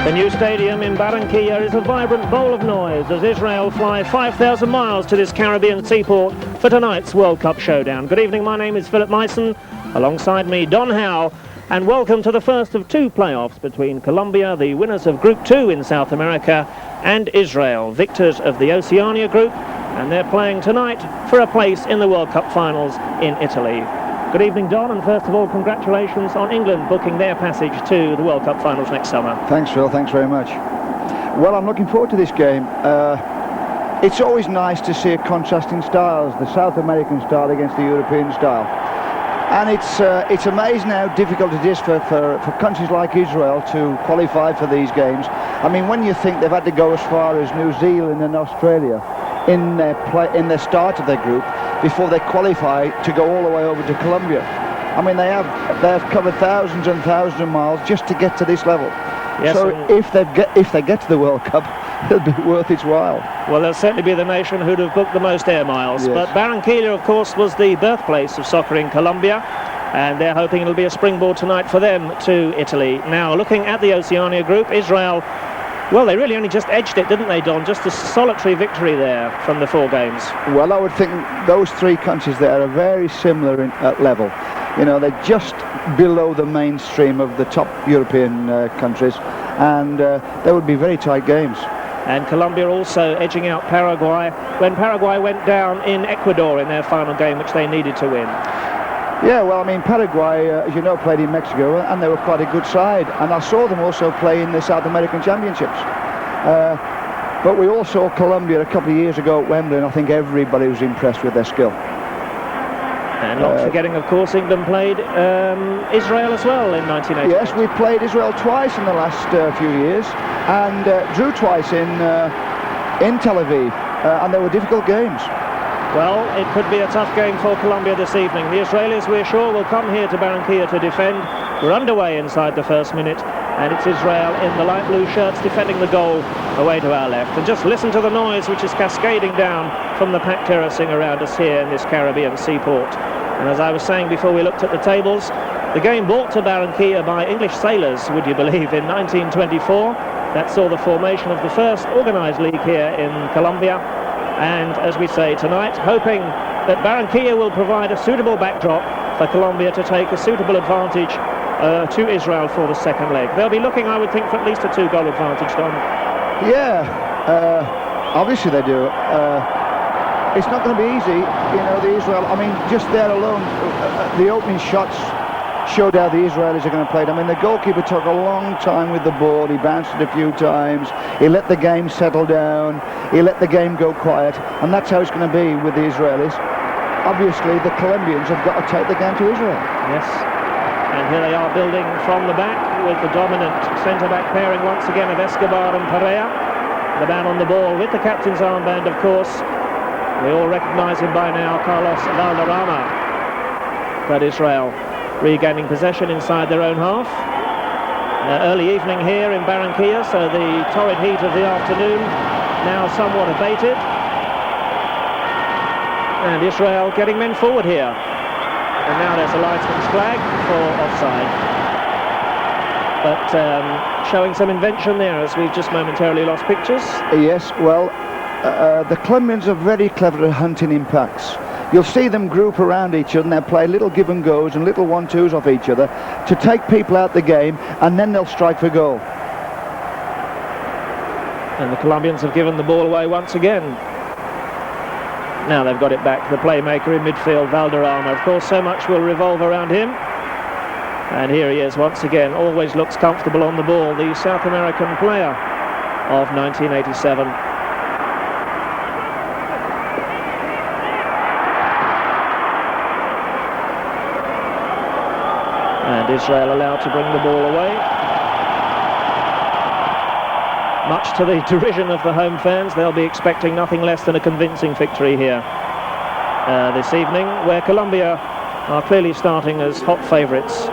The new stadium in Barranquilla is a vibrant bowl of noise as Israel fly 5,000 miles to this Caribbean seaport for tonight's World Cup showdown. Good evening, my name is Philip Myson, alongside me Don Howe, and welcome to the first of two playoffs between Colombia, the winners of Group 2 in South America, and Israel, victors of the Oceania Group, and they're playing tonight for a place in the World Cup finals in Italy. Good evening, Don, and first of all, congratulations on England booking their passage to the World Cup finals next summer. Thanks, Phil. Thanks very much. Well, I'm looking forward to this game. It's always nice to see contrasting styles, the South American style against the European style. And it's amazing how difficult it is for countries like Israel to qualify for these games. I mean, when you think they've had to go as far as New Zealand and Australia in their start of their group before they qualify to go all the way over to Colombia. I mean, they have covered thousands and thousands of miles just to get to this level. Yes, so if they get to the World Cup, it'll be worth its while. Well, they'll certainly be the nation who'd have booked the most air miles. Yes. But Barranquilla, of course, was the birthplace of soccer in Colombia, and they're hoping it'll be a springboard tonight for them to Italy. Now, looking at the Oceania Group, Israel, well, they really only just edged it, didn't they, Don? Just a solitary victory there from the 4 games. Well, I would think those 3 countries there are very similar at level. You know, they're just below the mainstream of the top European countries, and they would be very tight games. And Colombia also edging out Paraguay when Paraguay went down in Ecuador in their final game, which they needed to win. Yeah, well, I mean, Paraguay, as you know, played in Mexico, and they were quite a good side. And I saw them also play in the South American Championships. But we all saw Colombia a couple of years ago at Wembley, and I think everybody was impressed with their skill. And not forgetting, of course, England played Israel as well in 1988. Yes, we played Israel twice in the last few years, and drew twice in Tel Aviv, and they were difficult games. Well, it could be a tough game for Colombia this evening. The Israelis, we're sure, will come here to Barranquilla to defend. We're underway inside the first minute, and it's Israel in the light blue shirts defending the goal away to our left. And just listen to the noise which is cascading down from the packed terracing around us here in this Caribbean seaport. And as I was saying before we looked at the tables, the game brought to Barranquilla by English sailors, would you believe, in 1924. That saw the formation of the first organised league here in Colombia. And as we say tonight, hoping that Barranquilla will provide a suitable backdrop for Colombia to take a suitable advantage to Israel for the second leg. They'll be looking, I would think, for at least a 2-goal advantage, Don. Yeah, obviously they do. It's not going to be easy, you know, the Israel, I mean, just there alone, the opening shots showed how the Israelis are going to play it. I mean, the goalkeeper took a long time with the ball. He bounced it a few times. He let the game settle down. He let the game go quiet. And that's how it's going to be with the Israelis. Obviously, the Colombians have got to take the game to Israel. Yes. And here they are building from the back with the dominant centre-back pairing once again of Escobar and Perea. The man on the ball with the captain's armband, of course. We all recognise him by now, Carlos Valderrama. But Israel regaining possession inside their own half. Early evening here in Barranquilla, so the torrid heat of the afternoon now somewhat abated. And Israel getting men forward here. And now there's a linesman's flag for offside. But showing some invention there as we've just momentarily lost pictures. Yes, well, the Colombians are very clever at hunting impacts. You'll see them group around each other and they'll play little give and goes and little 1-2s off each other to take people out the game, and then they'll strike for goal. And the Colombians have given the ball away once again. Now they've got it back. The playmaker in midfield, Valderrama. Of course, so much will revolve around him. And here he is once again. Always looks comfortable on the ball. The South American player of 1987. And Israel allowed to bring the ball away. much to the derision of the home fans. They'll be expecting nothing less than a convincing victory here this evening, where Colombia are clearly starting as hot favourites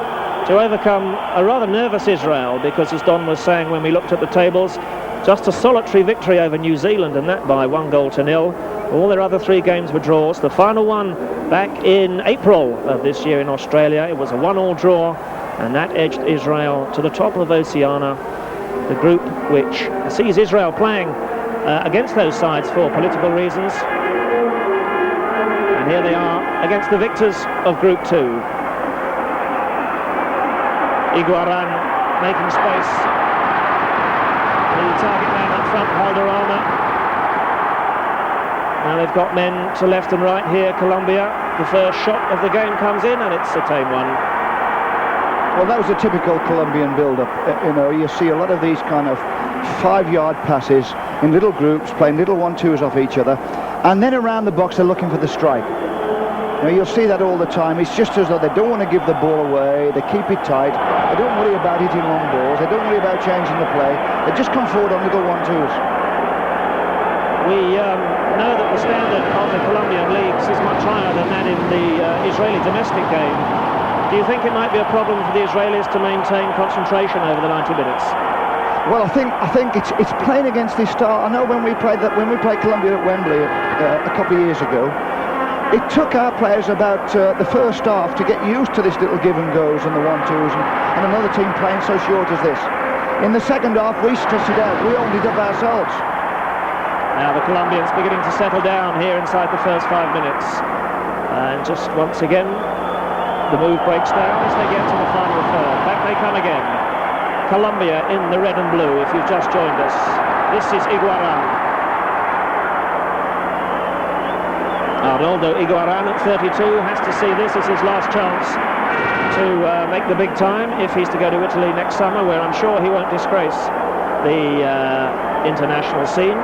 to overcome a rather nervous Israel, because, as Don was saying when we looked at the tables, just a solitary victory over New Zealand, and that by 1-0. All their other 3 games were draws. The final one back in April of this year in Australia, it was a 1-1 draw, and that edged Israel to the top of Oceania, the group which sees Israel playing against those sides for political reasons. And here they are against the victors of Group 2. Iguaran making space. The target man up front, Valderrama. Now they've got men to left and right here, Colombia. The first shot of the game comes in, and it's a tame one. Well, that was a typical Colombian build-up. You see a lot of these kind of 5-yard passes in little groups, playing little 1-2s off each other, and then around the box they're looking for the strike. You'll see that all the time. It's just as though they don't want to give the ball away. They keep it tight. They don't worry about hitting long balls. They don't worry about changing the play. They just come forward on little 1-2s. We know that the standard of the Colombian leagues is much higher than that in the Israeli domestic game. Do you think it might be a problem for the Israelis to maintain concentration over the 90 minutes? Well, I think it's playing against this style. I know when we played Colombia at Wembley a couple of years ago, it took our players about the first half to get used to this little give and goes and the 1-2s and another team playing so short as this. In the second half, we stressed it out. We opened it up ourselves. Now the Colombians beginning to settle down here inside the first 5 minutes. And just once again, the move breaks down as they get to the final third. Back they come again. Colombia in the red and blue, if you've just joined us. This is Iguaran. Arnoldo Iguaran at 32 has to see this as his last chance to make the big time if he's to go to Italy next summer, where I'm sure he won't disgrace the international scene.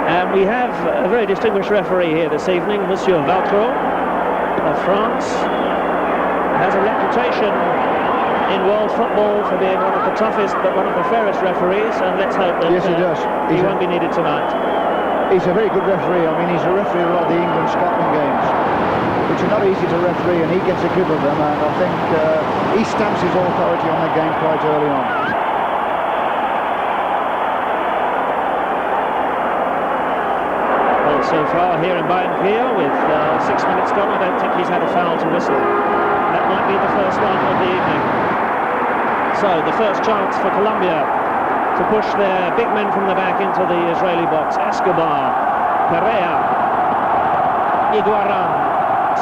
And we have a very distinguished referee here this evening, Monsieur Valtro of France. Has a reputation in world football for being one of the toughest but one of the fairest referees, and let's hope that yes, he does. He won't be needed tonight. He's a very good referee. I mean, he's a referee of a lot of the England-Scotland games, which are not easy to referee, and he gets a grip of them, and I think he stamps his authority on the game quite early on. Well, so far here in Barranquilla, with 6 minutes gone, I don't think he's had a foul to whistle. That might be the first one of the evening. So, the first chance for Colombia to push their big men from the back into the Israeli box. Escobar, Perea, Iguaran,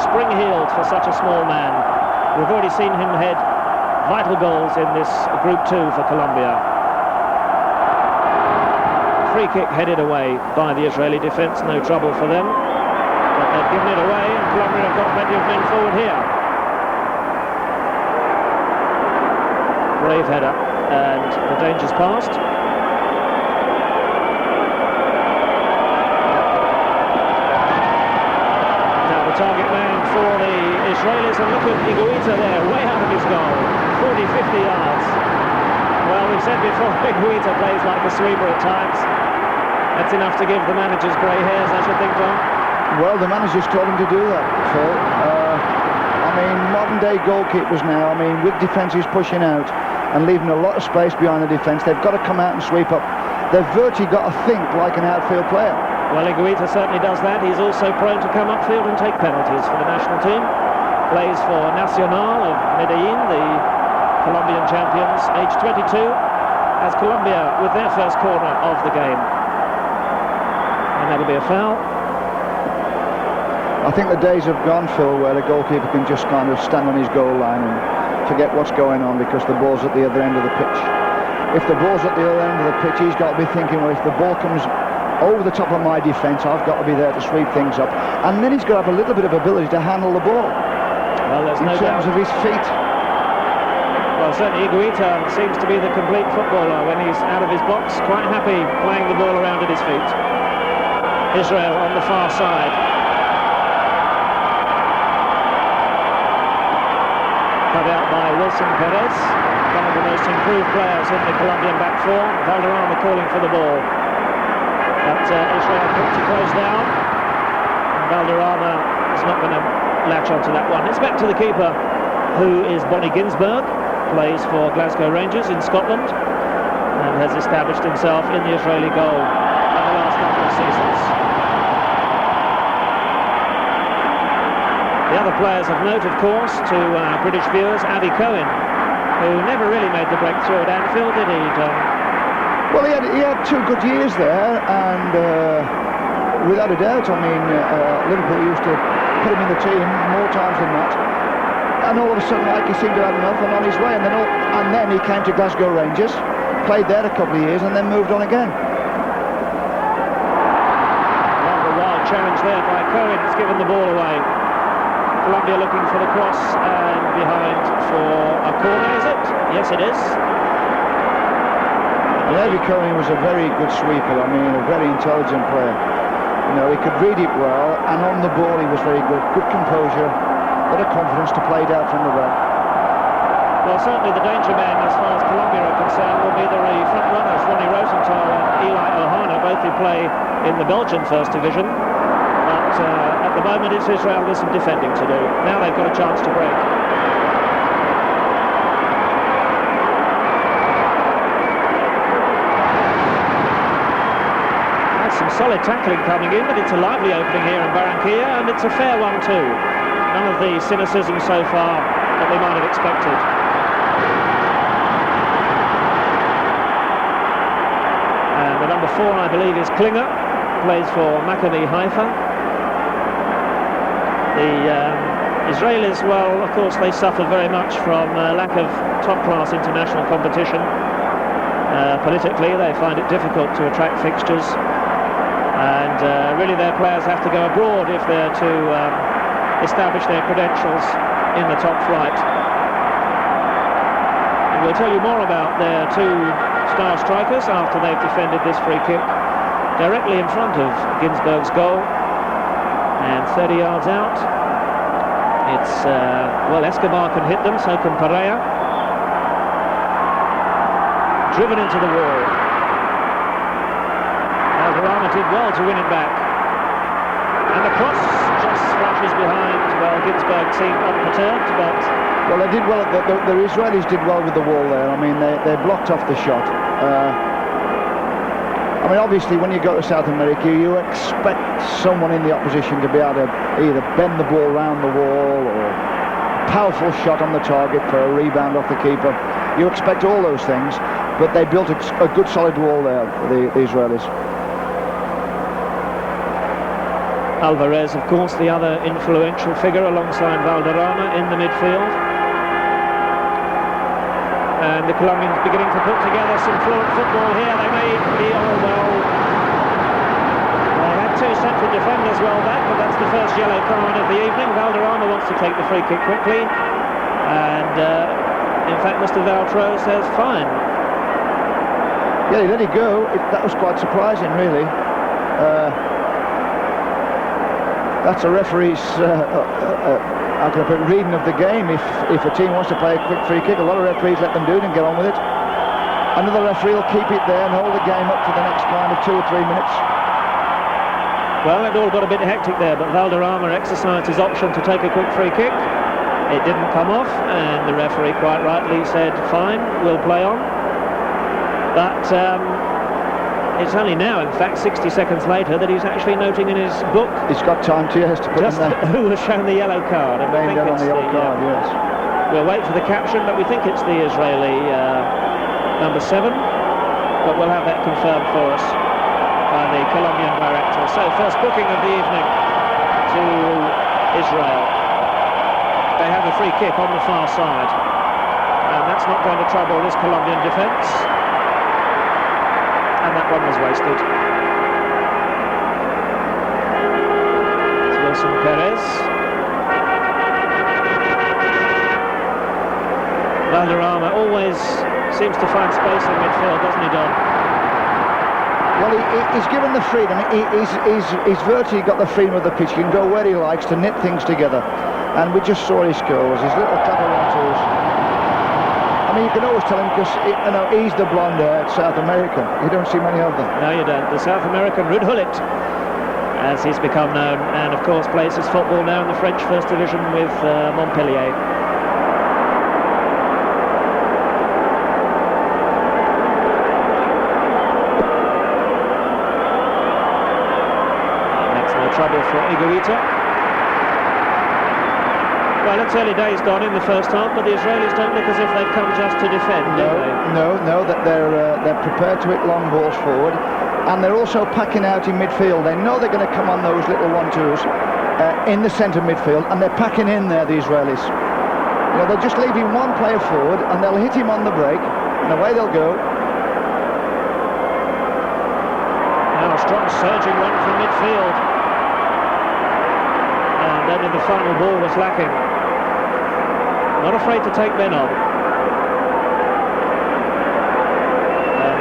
spring-heeled for such a small man. We've already seen him head vital goals in this Group 2 for Colombia. Free kick headed away by the Israeli defence, no trouble for them. But they've given it away, and Colombia have got plenty of men forward here. Brave header. And the danger's past. Now the target man for the Israelis, and look at Higuita there, way out of his goal, 40-50 yards. Well, we've said before, Higuita plays like a sweeper at times. That's enough to give the managers grey hairs, I should think, John. Well, the manager's told him to do that, Phil. I mean, modern-day goalkeepers now, I mean, with defences pushing out and leaving a lot of space behind the defence, they've got to come out and sweep up. They've virtually got to think like an outfield player. Well, Higuita certainly does that. He's also prone to come upfield and take penalties for the national team. Plays for Nacional of Medellin, the Colombian champions, age 22, as Colombia with their first corner of the game. And that'll be a foul. I think the days have gone, Phil, where the goalkeeper can just kind of stand on his goal line and forget what's going on because the ball's at the other end of the pitch. If the ball's at the other end of the pitch, he's got to be thinking, well, if the ball comes over the top of my defence, I've got to be there to sweep things up. And then he's got to have a little bit of ability to handle the ball. Well, there's no doubt. In terms of his feet. Well, certainly Higuita seems to be the complete footballer when he's out of his box, quite happy playing the ball around at his feet. Israel on the far side. Cut out by Wilson Perez. one of the most improved players in the Colombian back four. Valderrama calling for the ball. But Israel quick to close down. And Valderrama is not going to latch onto that one. It's back to the keeper, who is Bonnie Ginsberg, plays for Glasgow Rangers in Scotland, and has established himself in the Israeli goal in the last couple of seasons. The other players of note, of course, to British viewers, Avi Cohen, who never really made the breakthrough at Anfield, did he, John? Well, he had 2 good years there, and without a doubt, I mean, Liverpool used to put him in the team more times than not. And all of a sudden, like, he seemed to have enough and on his way, and then he came to Glasgow Rangers, played there a couple of years, and then moved on again. Rather wild challenge there by Cohen. It's given the ball away. Colombia looking for the cross, and behind for a corner, is it? Yes, it is. Avi Cohen was a very good sweeper. I mean, a very intelligent player. You know, he could read it well, and on the ball he was very good. Good composure, a lot of confidence to play it out from the back. Well, certainly the danger man, as far as Colombia are concerned, will be the front runners, Ronnie Rosenthal and Eli Ohana, both who play in the Belgian First Division. But at the moment it's Israel with some defending to do. Now they've got a chance to break. That's some solid tackling coming in, but it's a lively opening here in Barranquilla, and it's a fair one too. None of the cynicism so far that we might have expected. And the number 4, I believe, is Klinger, plays for Maccabi Haifa. The Israelis, well, of course, they suffer very much from lack of top-class international competition. Politically, they find it difficult to attract fixtures, and really their players have to go abroad if they're to establish their credentials in the top flight. And we'll tell you more about their 2 star strikers after they've defended this free kick directly in front of Ginsberg's goal. And 30 yards out, it's, well, Escobar can hit them, so can Pereira. Driven into the wall. Valderrama did well to win it back. And the cross just flashes behind. Well, Ginsberg seemed unperturbed, but... Well, they did well, the Israelis did well with the wall there. I mean, they blocked off the shot. I mean, obviously, when you go to South America, you expect someone in the opposition to be able to either bend the ball round the wall or a powerful shot on the target for a rebound off the keeper. You expect all those things, but they built a good solid wall there, the Israelis. Alvarez, of course, the other influential figure alongside Valderrama in the midfield. And the Colombians beginning to put together some fluent football here. They may be all well. They had 2 central defenders well back, but that's the first yellow card of the evening. Valderrama wants to take the free kick quickly, and in fact Mr. Valtro says fine. Yeah, he let it go. That was quite surprising, really. That's a referee's how can I put it, reading of the game. If a team wants to play a quick free kick, a lot of referees let them do it and get on with it. Another referee will keep it there and hold the game up for the next kind of 2 or 3 minutes. Well, it all got a bit hectic there, but Valderrama exercised his option to take a quick free kick. It didn't come off, and the referee quite rightly said, fine, we'll play on. But it's only now, in fact, 60 seconds later, that he's actually noting in his book. He's got time to, yes, to put just in there. Who was shown the yellow card. And named on the yellow card, yes. We'll wait for the caption, but we think it's the Israeli number 7. But we'll have that confirmed for us by the Colombian director. So, first booking of the evening to Israel. They have a free kick on the far side. And that's not going to trouble this Colombian defence. And that one was wasted. It's Wilson Perez. Valderrama always seems to find space in midfield, doesn't he, Don? Well, he's given the freedom. He's virtually got the freedom of the pitch. He can go where he likes to knit things together. And we just saw his goals, his little couple of 1-2s. I mean, you can always tell him because he's the blonde-haired South American. You don't see many of them. No, you don't. The South American Ruud Gullit, as he's become known, and of course plays his football now in the French First Division with Montpellier. That's no trouble for Iguita. Well, it's early days, Don, in the first half, but the Israelis don't look as if they've come just to defend, do they? No, that they're prepared to hit long balls forward, and they're also packing out in midfield. They know they're going to come on those little 1-2s in the centre midfield, and they're packing in there, the Israelis. They're just leaving one player forward, and they'll hit him on the break, and away they'll go. Now a strong surging one from midfield. And only the final ball was lacking. Not afraid to take men on.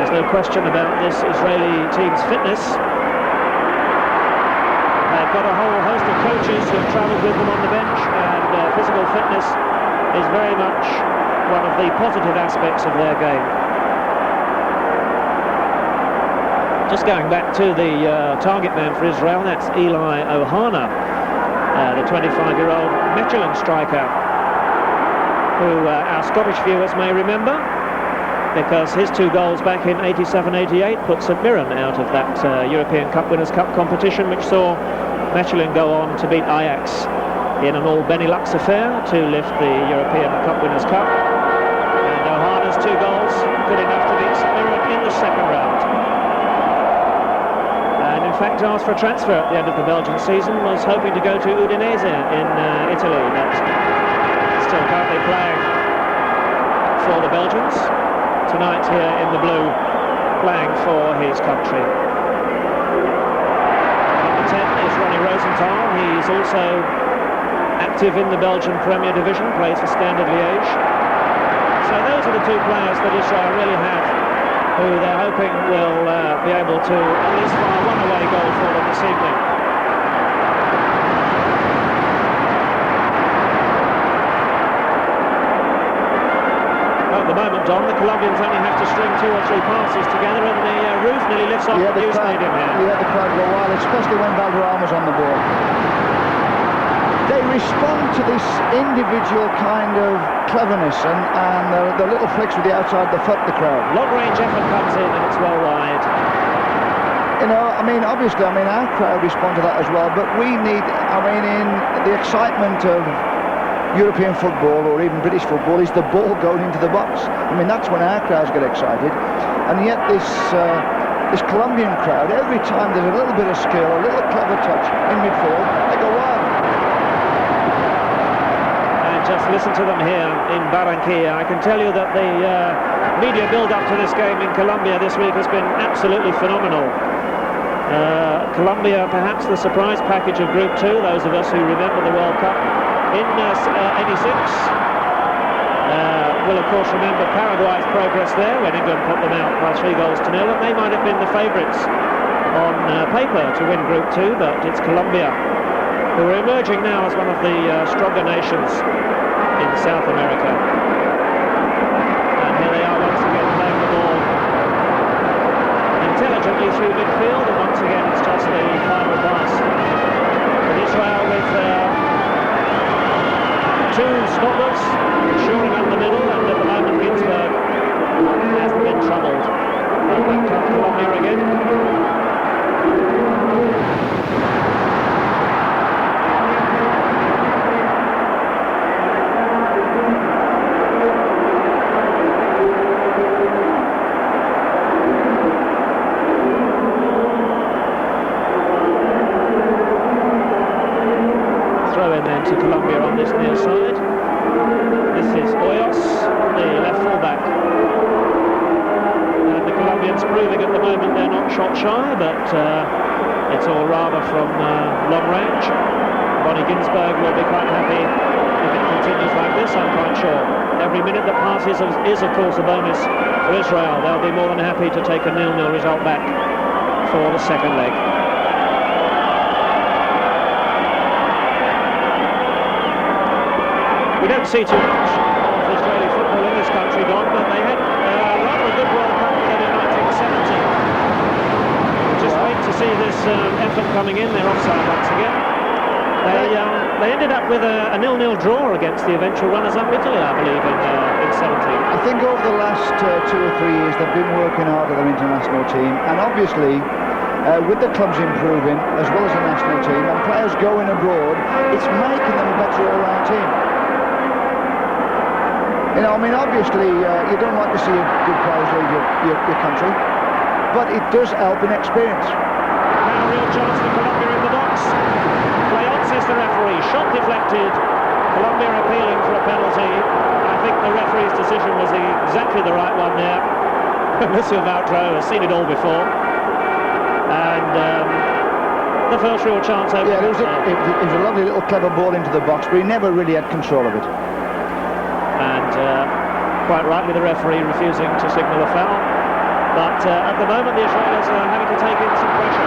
There's no question about this Israeli team's fitness. They've got a whole host of coaches who've travelled with them on the bench, and physical fitness is very much one of the positive aspects of their game. Just going back to the target man for Israel, that's Eli Ohana, the 25-year-old Mechelen striker, who our Scottish viewers may remember, because his 2 goals back in 87-88 put St Mirren out of that European Cup Winners' Cup competition, which saw Mechelen go on to beat Ajax in an all-Benelux affair to lift the European Cup Winners' Cup. And Ohana's 2 goals, good enough to beat St Mirren in the second round. And in fact asked for a transfer at the end of the Belgian season, was hoping to go to Udinese in Italy, but still currently playing for the Belgians. Tonight here in the blue, playing for his country. Number 10 is Ronnie Rosenthal. He's also active in the Belgian Premier Division, plays for Standard Liège. So those are the 2 players that Israel really have, who they're hoping will be able to at least fire one away goal for them this evening. At the moment, Don, the Colombians only have to string 2 or 3 passes together, and the roof nearly lifts off the new stadium here. Yeah, the crowd go wild, especially when Valderrama's on the ball. They respond to this individual kind of cleverness and the little flicks with the outside the foot, the crowd. Long-range effort comes in and it's well wide. Obviously, our crowd respond to that as well, but we need, in the excitement of European football or even British football, is the ball going into the box. That's when our crowds get excited. And yet this Colombian crowd, every time there's a little bit of skill, a little clever touch in midfield, they go wild. Just listen to them here in Barranquilla. I can tell you that the media build-up to this game in Colombia this week has been absolutely phenomenal. Colombia, perhaps the surprise package of Group 2, those of us who remember the World Cup in '86. Will of course remember Paraguay's progress there when England put them out by 3-0, and they might have been the favourites on paper to win Group 2, but it's Colombia who are emerging now as one of the stronger nations in South America. And here they are once again playing the ball intelligently through midfield, and once again it's just the final pass. But Israel with 2 stoppers, shoring up the middle, and at the moment Ginsberg hasn't been troubled. Well, back to Colombia again. To Colombia on this near side. This is Hoyos, the left fullback. And the Colombians proving at the moment they're not shot shy, but it's all rather from long range. Ronnie Ginsberg will be quite happy if it continues like this, I'm quite sure. Every minute that passes is of course a bonus for Israel. They'll be more than happy to take a 0-0 result back for the second leg. We don't see too much of Israeli football in this country, Don, see this effort coming in. They're offside once again. They ended up with a 0-0 draw against the eventual runners-up Italy, I believe, in 17. I think over the last 2 or 3 years they've been working hard at their international team, and obviously with the clubs improving as well as the national team and players going abroad, it's making them a better all-round team. You know, I mean, obviously you don't like to see good players leave your country, but it does help in experience. Now a real chance for Colombia in the box. Play on, says the referee. Shot deflected. Colombia appealing for a penalty. I think the referee's decision was exactly the right one there. Monsieur Valtro has seen it all before. And the first real chance over. Yeah, it was a lovely little clever ball into the box, but he never really had control of it. And quite rightly the referee refusing to signal a foul. But at the moment the Israelis are having to take in some pressure.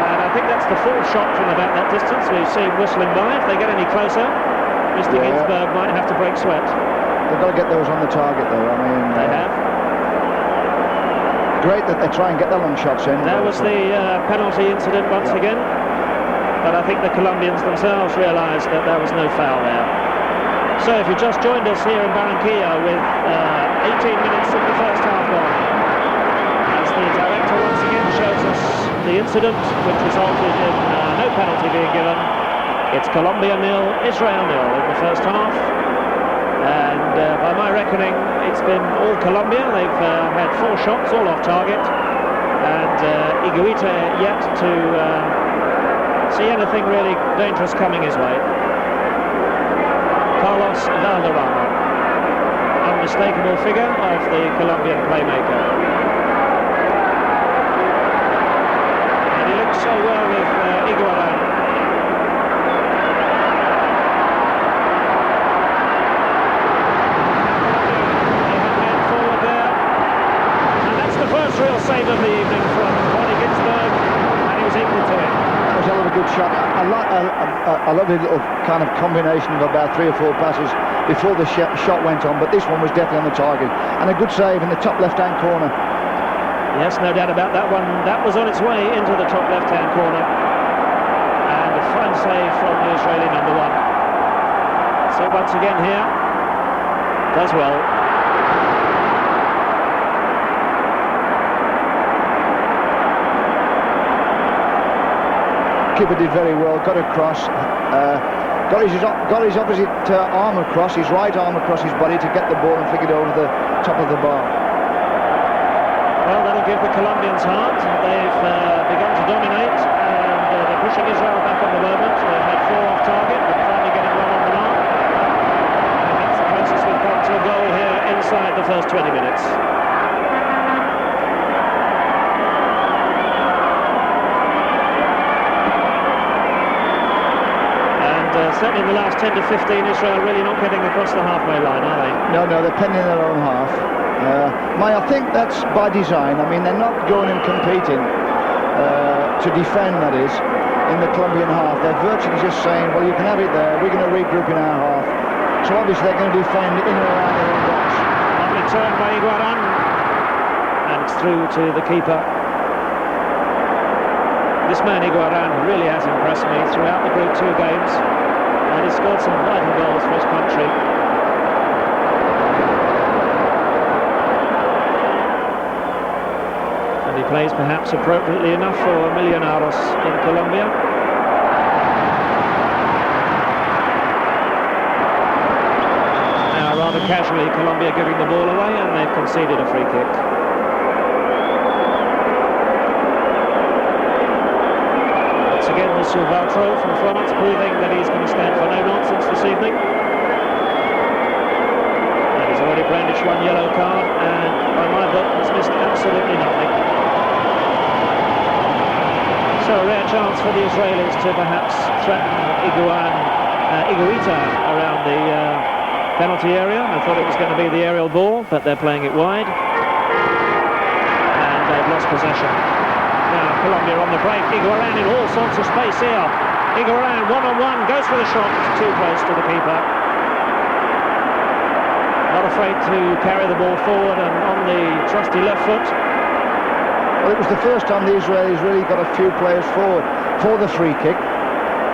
And I think that's the fourth shot from about that distance we've seen whistling by. If they get any closer, Mr. Ginsberg might have to break sweat. They've got to get those on the target though, I mean... They have. Great that they try and get the long shots in. There was the penalty incident once again. But I think the Colombians themselves realised that there was no foul there. So if you just joined us here in Barranquilla with 18 minutes of the first half gone, as the director once again shows us the incident which resulted in no penalty being given. It's Colombia 0, Israel 0 in the first half. And by my reckoning, it's been all Colombia. They've had 4 shots, all off target. And Higuita yet to see anything really dangerous coming his way. Carlos Valderrama, unmistakable figure of the Colombian playmaker. And he looks so well with Higuaín. Forward there. And that's the first real save of the evening from Ronnie Ginsberg, and he was equal to it. That was a hell of a good shot. I love the little kind of combination of about 3 or 4 passes before the shot went on, but this one was definitely on the target. And a good save in the top left-hand corner. Yes, no doubt about that one. That was on its way into the top left-hand corner. And a fine save from the Israeli number 1. So once again here, does well. Keeper did very well, got across, got his opposite arm across, his right arm across his body to get the ball and flick it over the top of the bar. Well, that'll give the Colombians heart. They've begun to dominate, and they're pushing Israel back on the moment. They've had 4 off target, but finally getting 1 on the mark. And that's the closest we've come to a goal here inside the first 20 minutes. Certainly in the last 10 to 15, Israel really not getting across the halfway line, are they? No, they're penning their own half. I think that's by design. I mean, they're not going and competing to defend, that is, in the Colombian half. They're virtually just saying, well, you can have it there, we're going to regroup in our half. So obviously they're going to defend in and around their own box. Lovely turn by Higuaín, and it's through to the keeper. This man Higuaín really has impressed me throughout the Group 2 games. And he's scored some vital goals for his country. And he plays perhaps appropriately enough for Millonarios in Colombia. Now rather casually Colombia giving the ball away, and they've conceded a free kick. Again, Monsieur Valtro from France proving that he's going to stand for no nonsense this evening. And he's already brandished 1 yellow card, and by my book has missed absolutely nothing. So a rare chance for the Israelis to perhaps threaten Higuita around the penalty area. I thought it was going to be the aerial ball, but they're playing it wide. And they've lost possession. Now Colombia on the break. Higuaín in all sorts of space here. Higuaín one-on-one, goes for the shot, too close to the keeper. Not afraid to carry the ball forward and on the trusty left foot. Well, it was the first time the Israelis really got a few players forward for the free kick.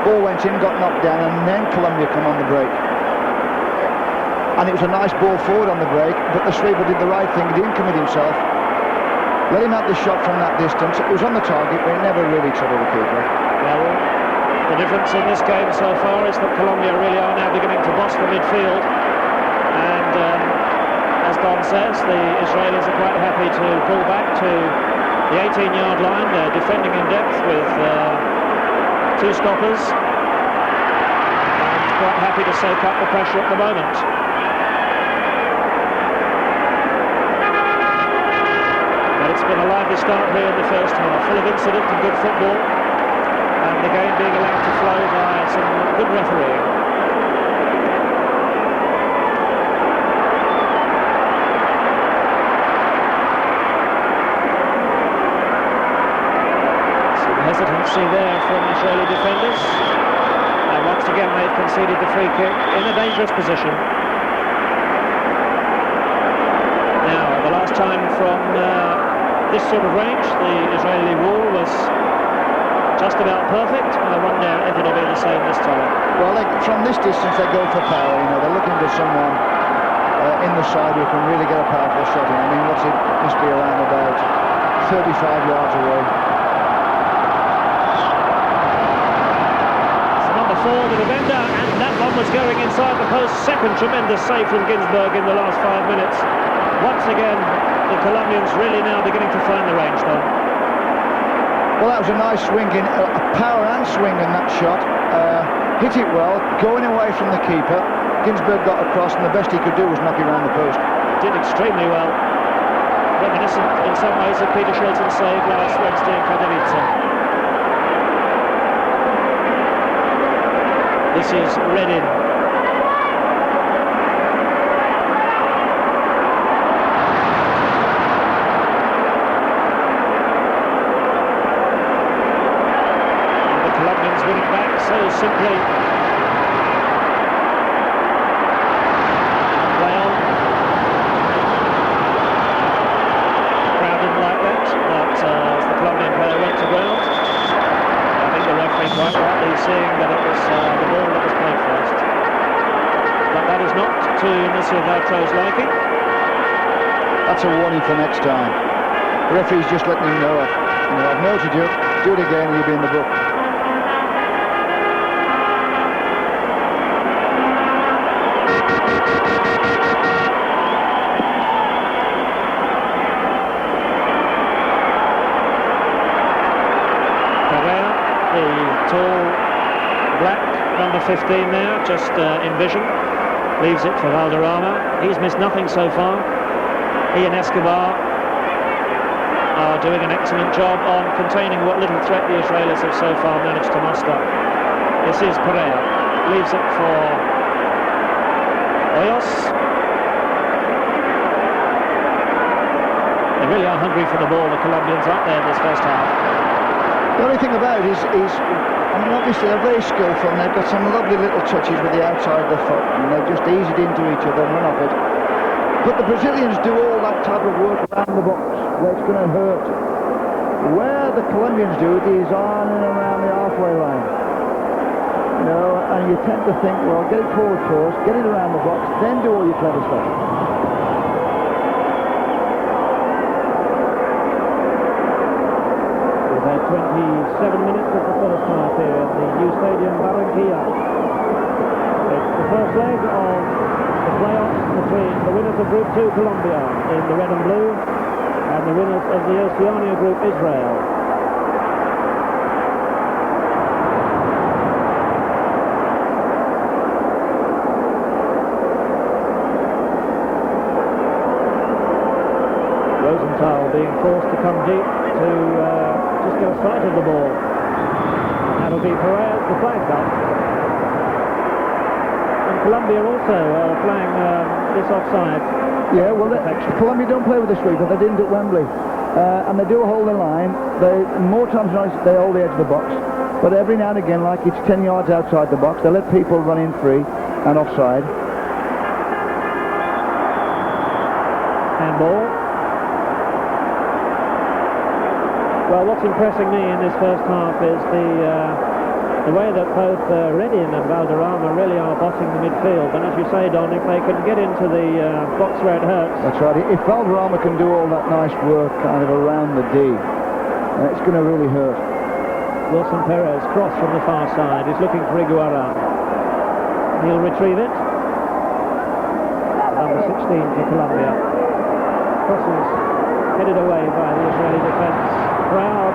Ball went in, got knocked down, and then Colombia come on the break. And it was a nice ball forward on the break, but the sweeper did the right thing. He didn't commit himself. Let him have the shot from that distance. It was on the target, but it never really troubled the keeper. Well, the difference in this game so far is that Colombia really are now beginning to boss the midfield. And as Don says, the Israelis are quite happy to pull back to the 18-yard line. They're defending in depth with two stoppers. And quite happy to soak up the pressure at the moment. It's been a lively start here in the first half, full of incident and good football, and the game being allowed to flow by some good refereeing. Some hesitancy there from Israeli defenders, and once again they've conceded the free kick in a dangerous position. Now, the last time from this sort of range, the Israeli wall was just about perfect. I wonder if it'll be the same this time. Well, from this distance they go for power. You know, they're looking for someone in the side who can really get a powerful shot in. I mean, what's it? Must be around about 35 yards away. It's number 4, the defender, and that one was going inside the post. Second tremendous save from Ginsberg in the last 5 minutes. Once again, the Colombians really now beginning to find the range, though. Well, that was a nice swing in, power and swing in that shot. Hit it well, going away from the keeper. Ginsberg got across, and the best he could do was knock it around the post. Did extremely well. Reminiscent in some ways of Peter Shilton's save last Wednesday in Katowice. This is Reddin. Winning back so simply. Well, crowd didn't like that, but as the Colombian player went to ground, I think the referee quite rightly seeing that it was the ball that was played first. But that is not to Monsieur Valtro's liking. That's a warning for next time. The referee's just letting him know, I've noted you, do it again and you'll be in the book. Tall, black, number 15 there, just in vision. Leaves it for Valderrama. He's missed nothing so far. He and Escobar are doing an excellent job on containing what little threat the Israelis have so far managed to muster. This is Perea. Leaves it for Hoyos. They really are hungry for the ball, the Colombians, aren't they, in this first half? The only thing about it is I mean, obviously they're very skillful and they've got some lovely little touches with the outside of the foot and they've just eased it into each other and run off it. But the Brazilians do all that type of work around the box where it's going to hurt. Where the Colombians do it is on and around the halfway line. You know, and you tend to think, well, get it forward first, get it around the box, then do all your clever stuff. 27 minutes of the first half here at the new stadium Barranquilla. It's the first leg of the playoffs between the winners of Group 2 Colombia in the red and blue and the winners of the Oceania Group Israel. Rosenthal being forced to come deep to just get a sight of the ball. That'll be Perea, the flag up. And Colombia also playing this offside. Yeah, well, Colombia don't play with the sweeper. They didn't at Wembley. And they do hold the line. More times than not, they hold the edge of the box. But every now and again, like it's 10 yards outside the box, they let people run in free and offside. Handball. Well, what's impressing me in this first half is the way that both Reddin and Valderrama really are bossing the midfield. And as you say, Don, if they can get into the box where it hurts... That's right. If Valderrama can do all that nice work kind of around the D, it's going to really hurt. Wilson Perez, cross from the far side. He's looking for Iguaran. He'll retrieve it. Number 16 for Colombia. Crosses headed away by the Israeli defence. Crowd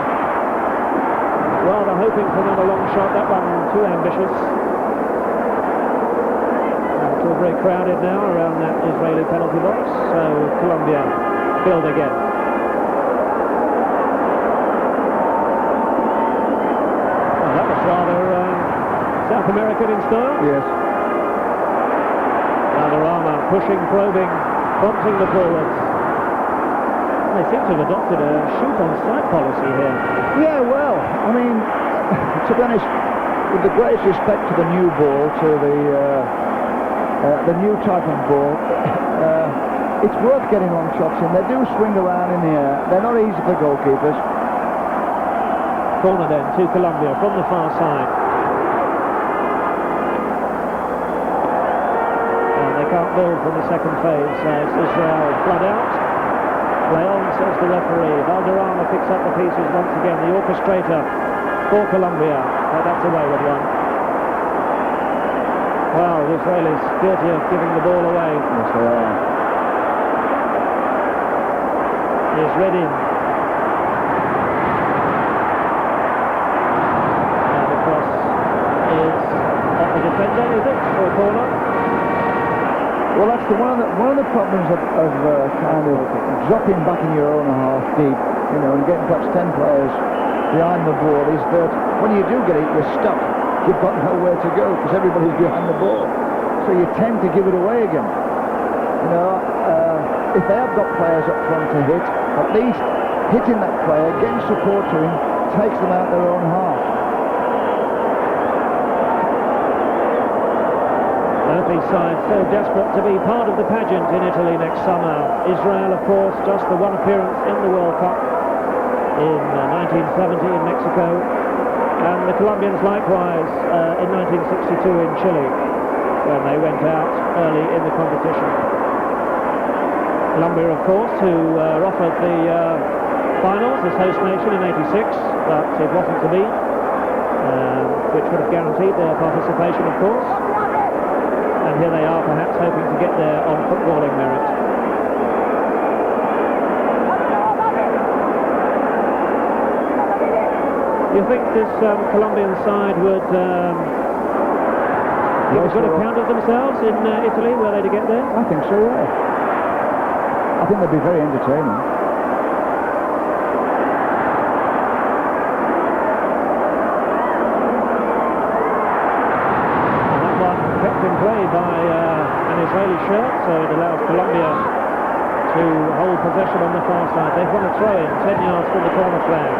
rather hoping for another long shot. That one too ambitious. It's all very crowded now around that Israeli penalty box. So Colombia filled again. Well, that was rather South American in style. Yes. Valderrama pushing, probing, prompting the forwards. They seem to have adopted a shoot-on-sight policy here. Yeah, well, I mean, to be honest, with the greatest respect to the new ball, to the new type of ball, it's worth getting long shots in. They do swing around in the air. They're not easy for goalkeepers. Corner then to Colombia from the far side. And they can't build from the second phase as Israel flood out. Play on, says the referee. Valderrama picks up the pieces once again. The orchestrator for Colombia. But that's a wayward one. Well, the Israelis guilty of giving the ball away. Yes, they are. Here's Reddin. Now the cross is off the defender, is it? For a corner? Well, that's one of the problems of kind of dropping back in your own half deep, you know, and getting perhaps 10 players behind the ball is that when you do get it, you're stuck. You've got nowhere to go because everybody's behind the ball. So you tend to give it away again. You know, if they have got players up front to hit, at least hitting that player, getting support to him, takes them out their own half. Both these sides so desperate to be part of the pageant in Italy next summer. Israel, of course, just the one appearance in the World Cup in 1970 in Mexico, and the Colombians likewise in 1962 in Chile, when they went out early in the competition. Colombia, of course, who offered the finals as host nation in '86, but it wasn't to be, which would have guaranteed their participation, of course. And here they are, perhaps hoping to get there on footballing merit. You think this Colombian side would give a good account of themselves in Italy, were they to get there? I think so, yeah. I think they'd be very entertaining. And that one kept in play by an Israeli shirt, so it allows Colombia to hold possession on the far side. They've won a throw-in, 10 yards from the corner flag.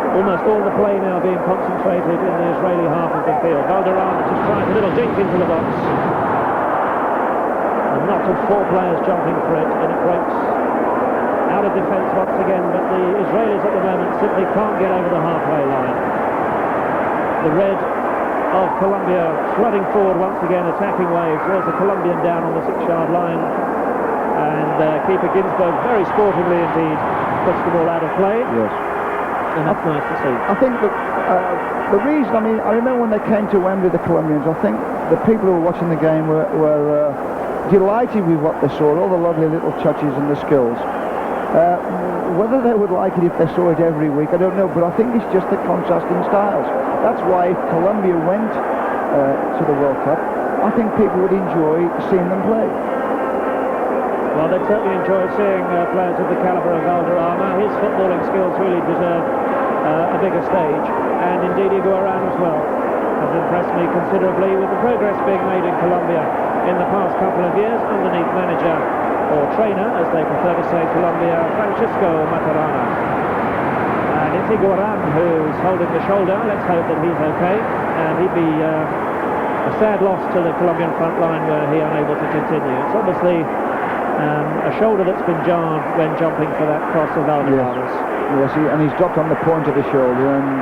Almost all the play now being concentrated in the Israeli half of the field. Valderrama just tries a little dink into the box. A knot of 4 players jumping for it, and it breaks out of defence once again, but the Israelis at the moment simply can't get over the halfway line. The red of Colombia flooding forward once again, attacking waves. There's a Colombian down on the 6-yard line, and keeper Ginsberg very sportingly indeed puts the ball out of play. Yes. And that's nice to see. I think that the reason, I mean, I remember when they came to Wembley, the Colombians, I think the people who were watching the game were delighted with what they saw, all the lovely little touches and the skills. Whether they would like it if they saw it every week, I don't know, but I think it's just the contrast in styles. That's why if Colombia went to the World Cup, I think people would enjoy seeing them play. Well, they'd certainly enjoy seeing players of the calibre of Valderrama. His footballing skills really deserve a bigger stage, and indeed Iguaran as well has impressed me considerably with the progress being made in Colombia in the past couple of years underneath manager, or trainer as they prefer to say, Colombia, Francisco Matarana. And it's Iguaran who's holding the shoulder. Let's hope that he's okay, and he'd be a sad loss to the Colombian front line were he unable to continue. It's obviously a shoulder that's been jarred when jumping for that cross of Valderrama's. Yes. Yes, and he's dropped on the point of the shoulder, and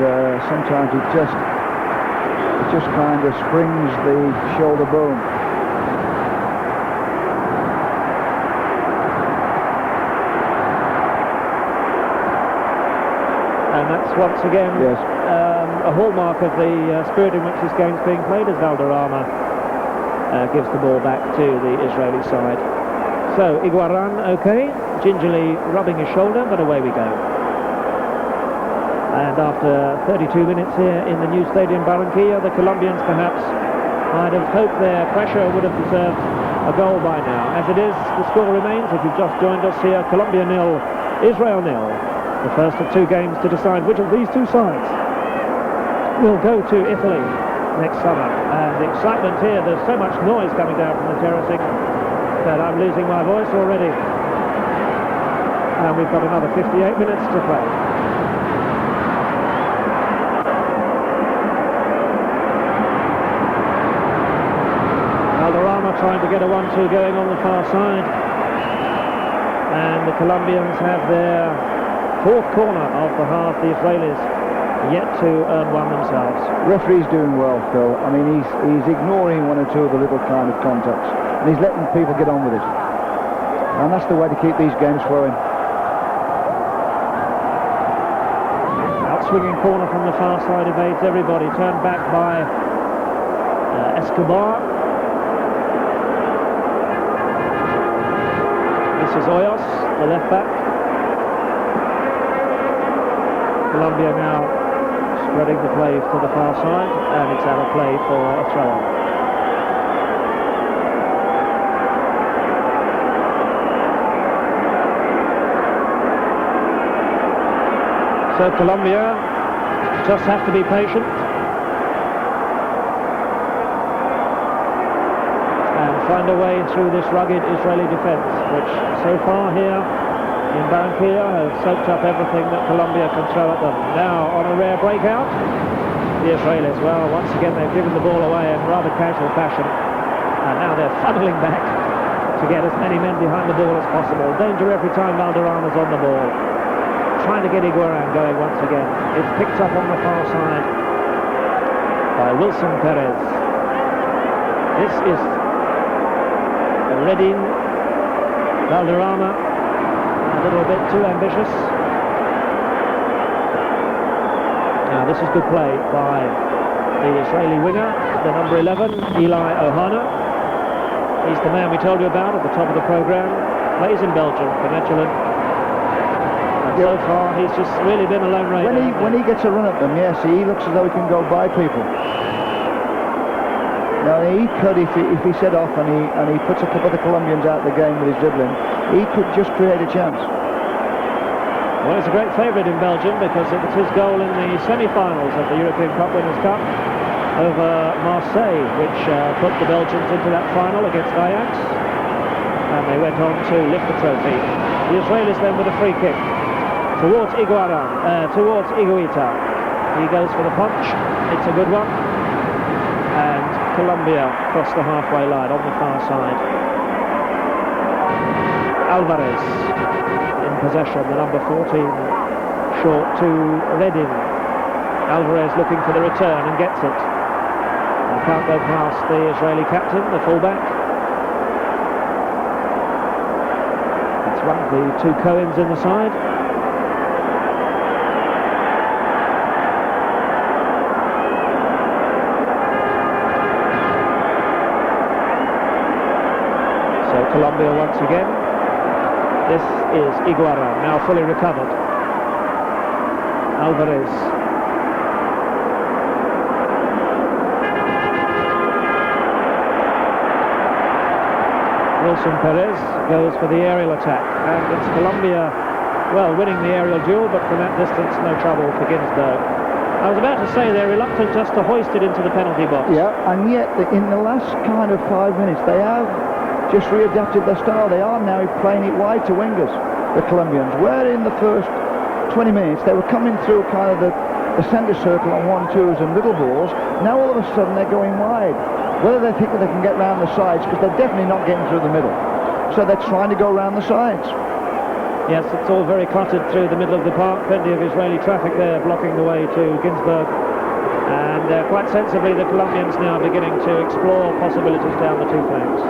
sometimes it just kind of springs the shoulder bone. And that's once again yes. A hallmark of the spirit in which this game's being played, as Valderrama gives the ball back to the Israeli side. So Iguaran, okay, gingerly rubbing his shoulder, but away we go. And after 32 minutes here in the new stadium Barranquilla, the Colombians perhaps might have hoped their pressure would have deserved a goal by now. As it is, the score remains, if you've just joined us here, Colombia 0, Israel 0. The first of two games to decide which of these two sides will go to Italy next summer. And the excitement here, there's so much noise coming down from the terracing that I'm losing my voice already. And we've got another 58 minutes to play. Valderrama trying to get a 1-2 going on the far side. And the Colombians have their fourth corner of the half, the Israelis yet to earn one themselves. Referee's doing well, Phil. I mean, he's ignoring one or two of the little kind of contacts, and he's letting people get on with it. And that's the way to keep these games flowing. Outswinging corner from the far side evades everybody. Turned back by Escobar. This is Hoyos, the left back. Colombia now spreading the play to the far side, and it's out of play for a throw-on. So Colombia just have to be patient and find a way through this rugged Israeli defence, which so far here in Barranquilla have soaked up everything that Colombia can throw at them. Now on a rare breakout, the Israelis, well, once again they've given the ball away in rather casual fashion, and now they're funneling back to get as many men behind the ball as possible. Danger every time Valderrama's on the ball. Trying to get Iguaran going once again. It's picked up on the far side by Wilson Perez. This is Redin. Valderrama a little bit too ambitious. Now this is good play by the Israeli winger, the number 11, Eli Ohana. He's the man we told you about at the top of the programme. Plays in Belgium for Mechelen. And so far he's just really been a lone ranger. When he gets a run at them, yes, he looks as though he can go by people. Now he could, if he set off and he puts a couple of the Colombians out of the game with his dribbling, he could just create a chance. Well, he's a great favourite in Belgium because it was his goal in the semi-finals of the European Cup Winners' Cup over Marseille, which put the Belgians into that final against Ajax, and they went on to lift the trophy. The Israelis then with a free kick towards towards Higuita. He goes for the punch. It's a good one. And Colombia cross the halfway line on the far side. Alvarez in possession, the number 14, short to Redin. Alvarez looking for the return and gets it. And can't go past the Israeli captain, the fullback. That's one of the two Cohens in the side. Colombia once again. This is Iguaran, now fully recovered. Alvarez. Wilson Perez goes for the aerial attack, and it's Colombia, well, winning the aerial duel, but from that distance, no trouble for Ginsberg. I was about to say they're reluctant just to hoist it into the penalty box. Yeah, and yet in the last kind of 5 minutes, they have just readapted their style. They are now playing it wide to wingers, the Colombians, where in the first 20 minutes they were coming through kind of the centre circle on 1-2s and little balls. Now all of a sudden they're going wide. Whether they think that they can get round the sides, because they're definitely not getting through the middle. So they're trying to go round the sides. Yes, it's all very cluttered through the middle of the park. Plenty of Israeli traffic there blocking the way to Ginsburg. And quite sensibly, the Colombians now beginning to explore possibilities down the two flanks.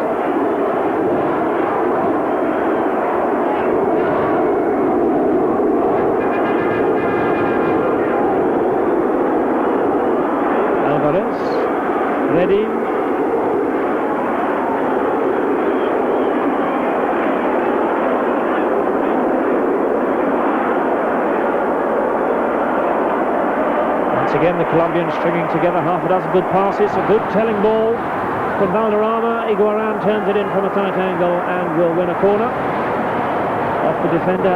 Alvarez, ready. Again, the Colombians stringing together half a dozen good passes, a good telling ball from Valderrama. Iguaran turns it in from a tight angle and will win a corner off the defender.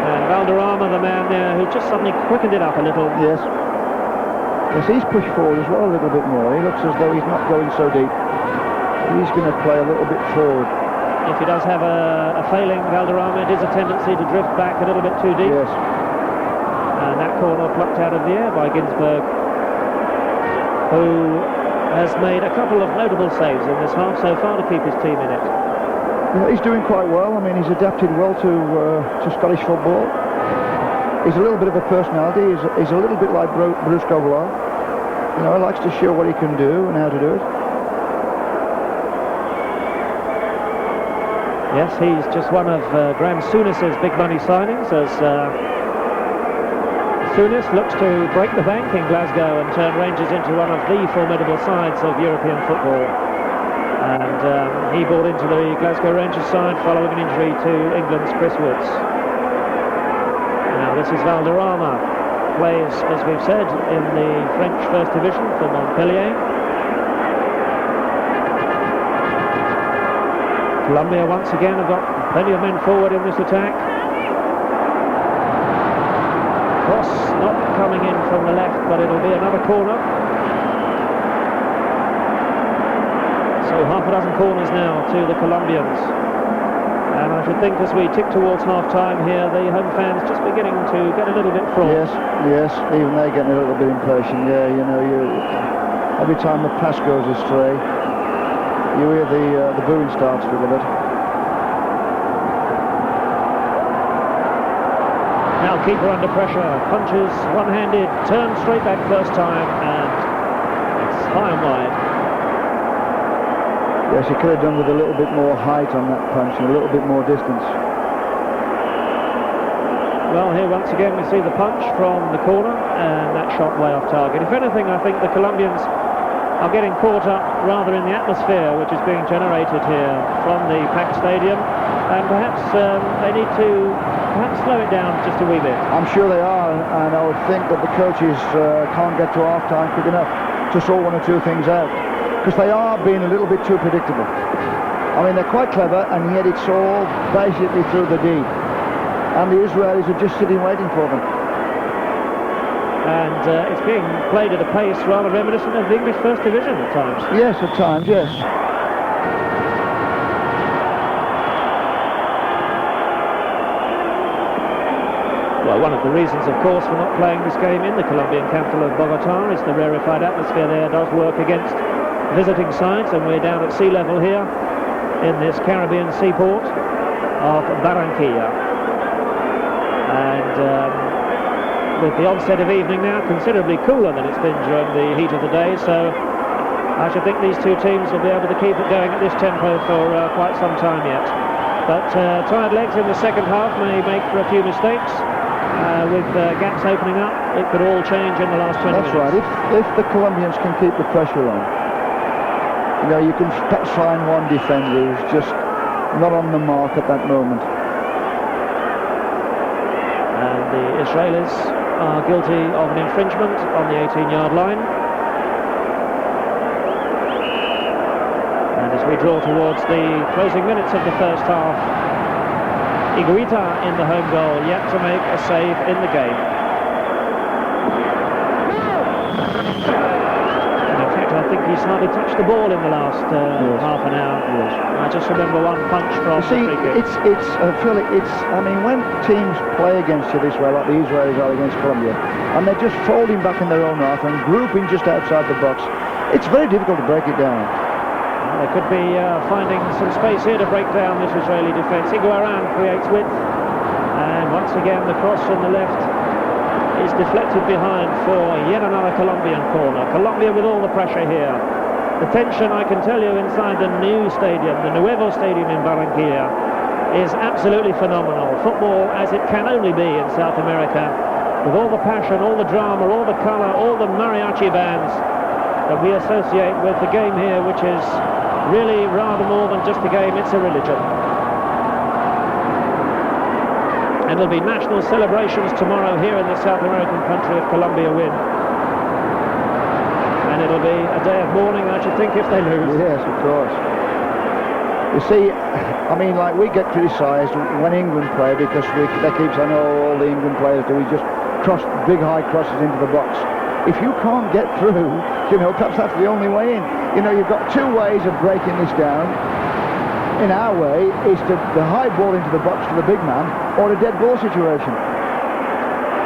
And Valderrama, the man there who just suddenly quickened it up a little. Yes. Yes, he's pushed forward as well a little bit more. He looks as though he's not going so deep. He's going to play a little bit forward. If he does have a failing, Valderrama, it is a tendency to drift back a little bit too deep. Yes. And that corner plucked out of the air by Ginsburg, who has made a couple of notable saves in this half so far to keep his team in it. Yeah, he's doing quite well. I mean, he's adapted well to Scottish football. He's a little bit of a personality. He's a little bit like Bruce Gogolart. You know, he likes to show what he can do and how to do it. Yes, he's just one of Graham Souness's big money signings, as Souness looks to break the bank in Glasgow and turn Rangers into one of the formidable sides of European football. And he brought into the Glasgow Rangers side following an injury to England's Chris Woods. Now this is Valderrama, plays, as we've said, in the French First Division for Montpellier. Colombia once again have got plenty of men forward in this attack. Cross not coming in from the left, but it'll be another corner. So half a dozen corners now to the Colombians. And I should think as we tick towards half-time here, the home fans just beginning to get a little bit fraught. Yes, even they're getting a little bit impatient. Yeah, you know, every time the pass goes astray, you hear the booing starts for a bit. Now keeper under pressure, punches one-handed, turns straight back first time, and it's high and wide. Yes, he could have done with a little bit more height on that punch and a little bit more distance. Well, here once again we see the punch from the corner, and that shot way off target. If anything, I think the Colombians are getting caught up rather in the atmosphere which is being generated here from the packed stadium, and perhaps they need to slow it down just a wee bit. I'm sure they are, and I would think that the coaches can't get to half-time quick enough to sort one or two things out, because they are being a little bit too predictable. I mean, they're quite clever, and yet it's all basically through the D, and the Israelis are just sitting waiting for them. And it's being played at a pace rather reminiscent of the English First Division at times. Yes, at times, yes. Well, one of the reasons, of course, for not playing this game in the Colombian capital of Bogota is the rarefied atmosphere there does work against visiting sides, and we're down at sea level here in this Caribbean seaport of Barranquilla. And with the onset of evening now, considerably cooler than it's been during the heat of the day, so I should think these two teams will be able to keep it going at this tempo for quite some time yet. But tired legs in the second half may make for a few mistakes. With gaps opening up, it could all change in the last 20 minutes. That's right. If the Colombians can keep the pressure on, you know, you can find one defender who's just not on the mark at that moment. And the Israelis are guilty of an infringement on the 18-yard line. And as we draw towards the closing minutes of the first half, Higuita in the home goal, yet to make a save in the game. And in fact, I think he's hardly touched the ball in the last half an hour. Yes. I just remember one punch from the free kick. I mean, when teams play against you this way, like the Israelis are against Colombia, and they're just folding back in their own half and grouping just outside the box, it's very difficult to break it down. They could be finding some space here to break down this Israeli defence. Iguaran creates width, and once again the cross from the left is deflected behind for yet another Colombian corner. Colombia with all the pressure here. The tension, I can tell you, inside the new stadium, the Nuevo Stadium in Barranquilla, is absolutely phenomenal. Football as it can only be in South America, with all the passion, all the drama, all the colour, all the mariachi bands that we associate with the game here, which is really rather more than just a game, it's a religion. And there'll be national celebrations tomorrow here in the South American country if Colombia win. And it'll be a day of mourning, I should think, if they lose. Yes, of course. You see, I mean, like, we get criticised when England play because they keep saying, oh, all the England players do, we just cross big high crosses into the box. If you can't get through, you know, perhaps that's the only way in. You know, you've got two ways of breaking this down. In our way, is the high ball into the box to the big man, or a dead ball situation.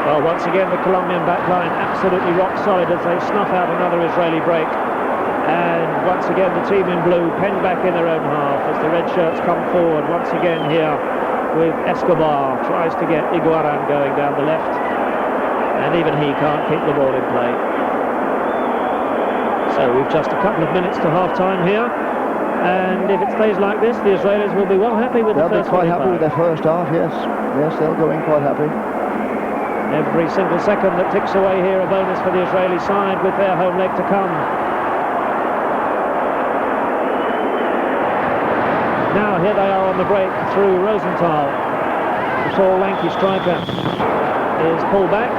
Well, once again, the Colombian back line absolutely rock solid as they snuff out another Israeli break. And once again, the team in blue penned back in their own half as the red shirts come forward. Once again here with Escobar, tries to get Iguaran going down the left. And even he can't keep the ball in play. So we've just a couple of minutes to half-time here. And if it stays like this, the Israelis will be well happy with the first half. They'll be quite happy with their first half, yes. Yes, they'll go in quite happy. Every single second that ticks away here, a bonus for the Israeli side with their home leg to come. Now here they are on the break through Rosenthal. The tall, lanky striker is pulled back.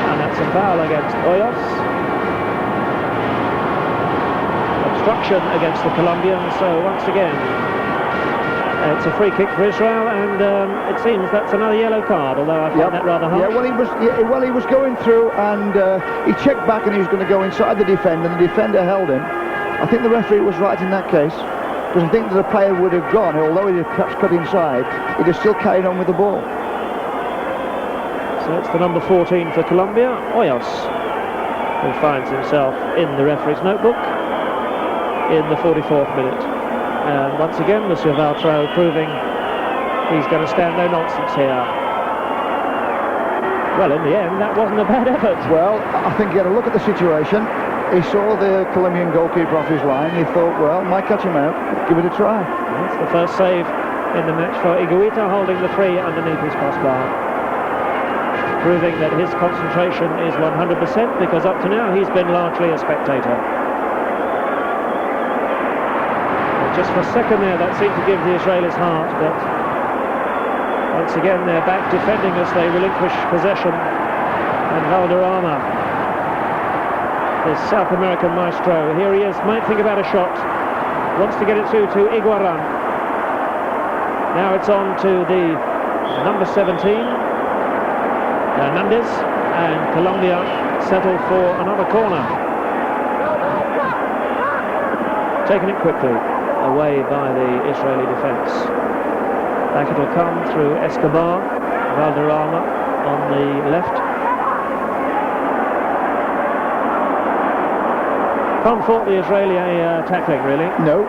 And that's a foul against Hoyos. Obstruction against the Colombians, so once again it's a free kick for Israel, and it seems that's another yellow card, although I find that rather harsh. Yeah, well, he was going through, and he checked back and he was going to go inside the defender, and the defender held him. I think the referee was right in that case, because I think that the player would have gone, although he had perhaps cut inside, he'd have still carried on with the ball. So it's the number 14 for Colombia, Hoyos, who finds himself in the referee's notebook in the 44th minute. And once again, Monsieur Valtro proving he's going to stand no nonsense here. Well, in the end, that wasn't a bad effort. Well, I think he had a look at the situation. He saw the Colombian goalkeeper off his line. He thought, well, might catch him out. Give it a try. That's the first save in the match for Higuita, holding the free underneath his crossbar. Proving that his concentration is 100%, because up to now he's been largely a spectator. Just for a second there, that seemed to give the Israelis heart, but once again they're back defending as they relinquish possession. And Valderrama, the South American maestro, here he is, might think about a shot, wants to get it through to Iguaran. Now it's on to the number 17, Hernandez, and Colombia settle for another corner. Taking it quickly away by the Israeli defence. Back it'll come through Escobar, Valderrama on the left. Can't fault the Israeli tackling, really. No.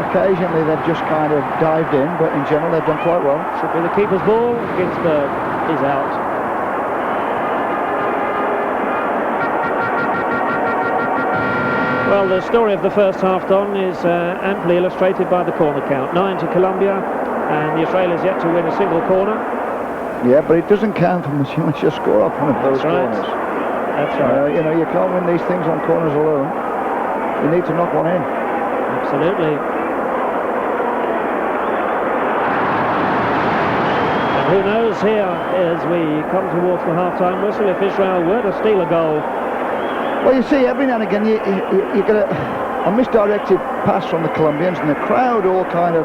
Occasionally they've just kind of dived in, but in general they've done quite well. Should be the keeper's ball. Ginsberg is out. Well, the story of the first half, Don, is amply illustrated by the corner count. 9 to Colombia, and the Israelis yet to win a single corner. Yeah, but it doesn't count unless you score off one of those corners. That's right. You know, you can't win these things on corners alone. You need to knock one in. Absolutely. And who knows here, as we come towards the half-time whistle, if Israel were to steal a goal. Well, you see, every now and again you get a misdirected pass from the Colombians, and the crowd all kind of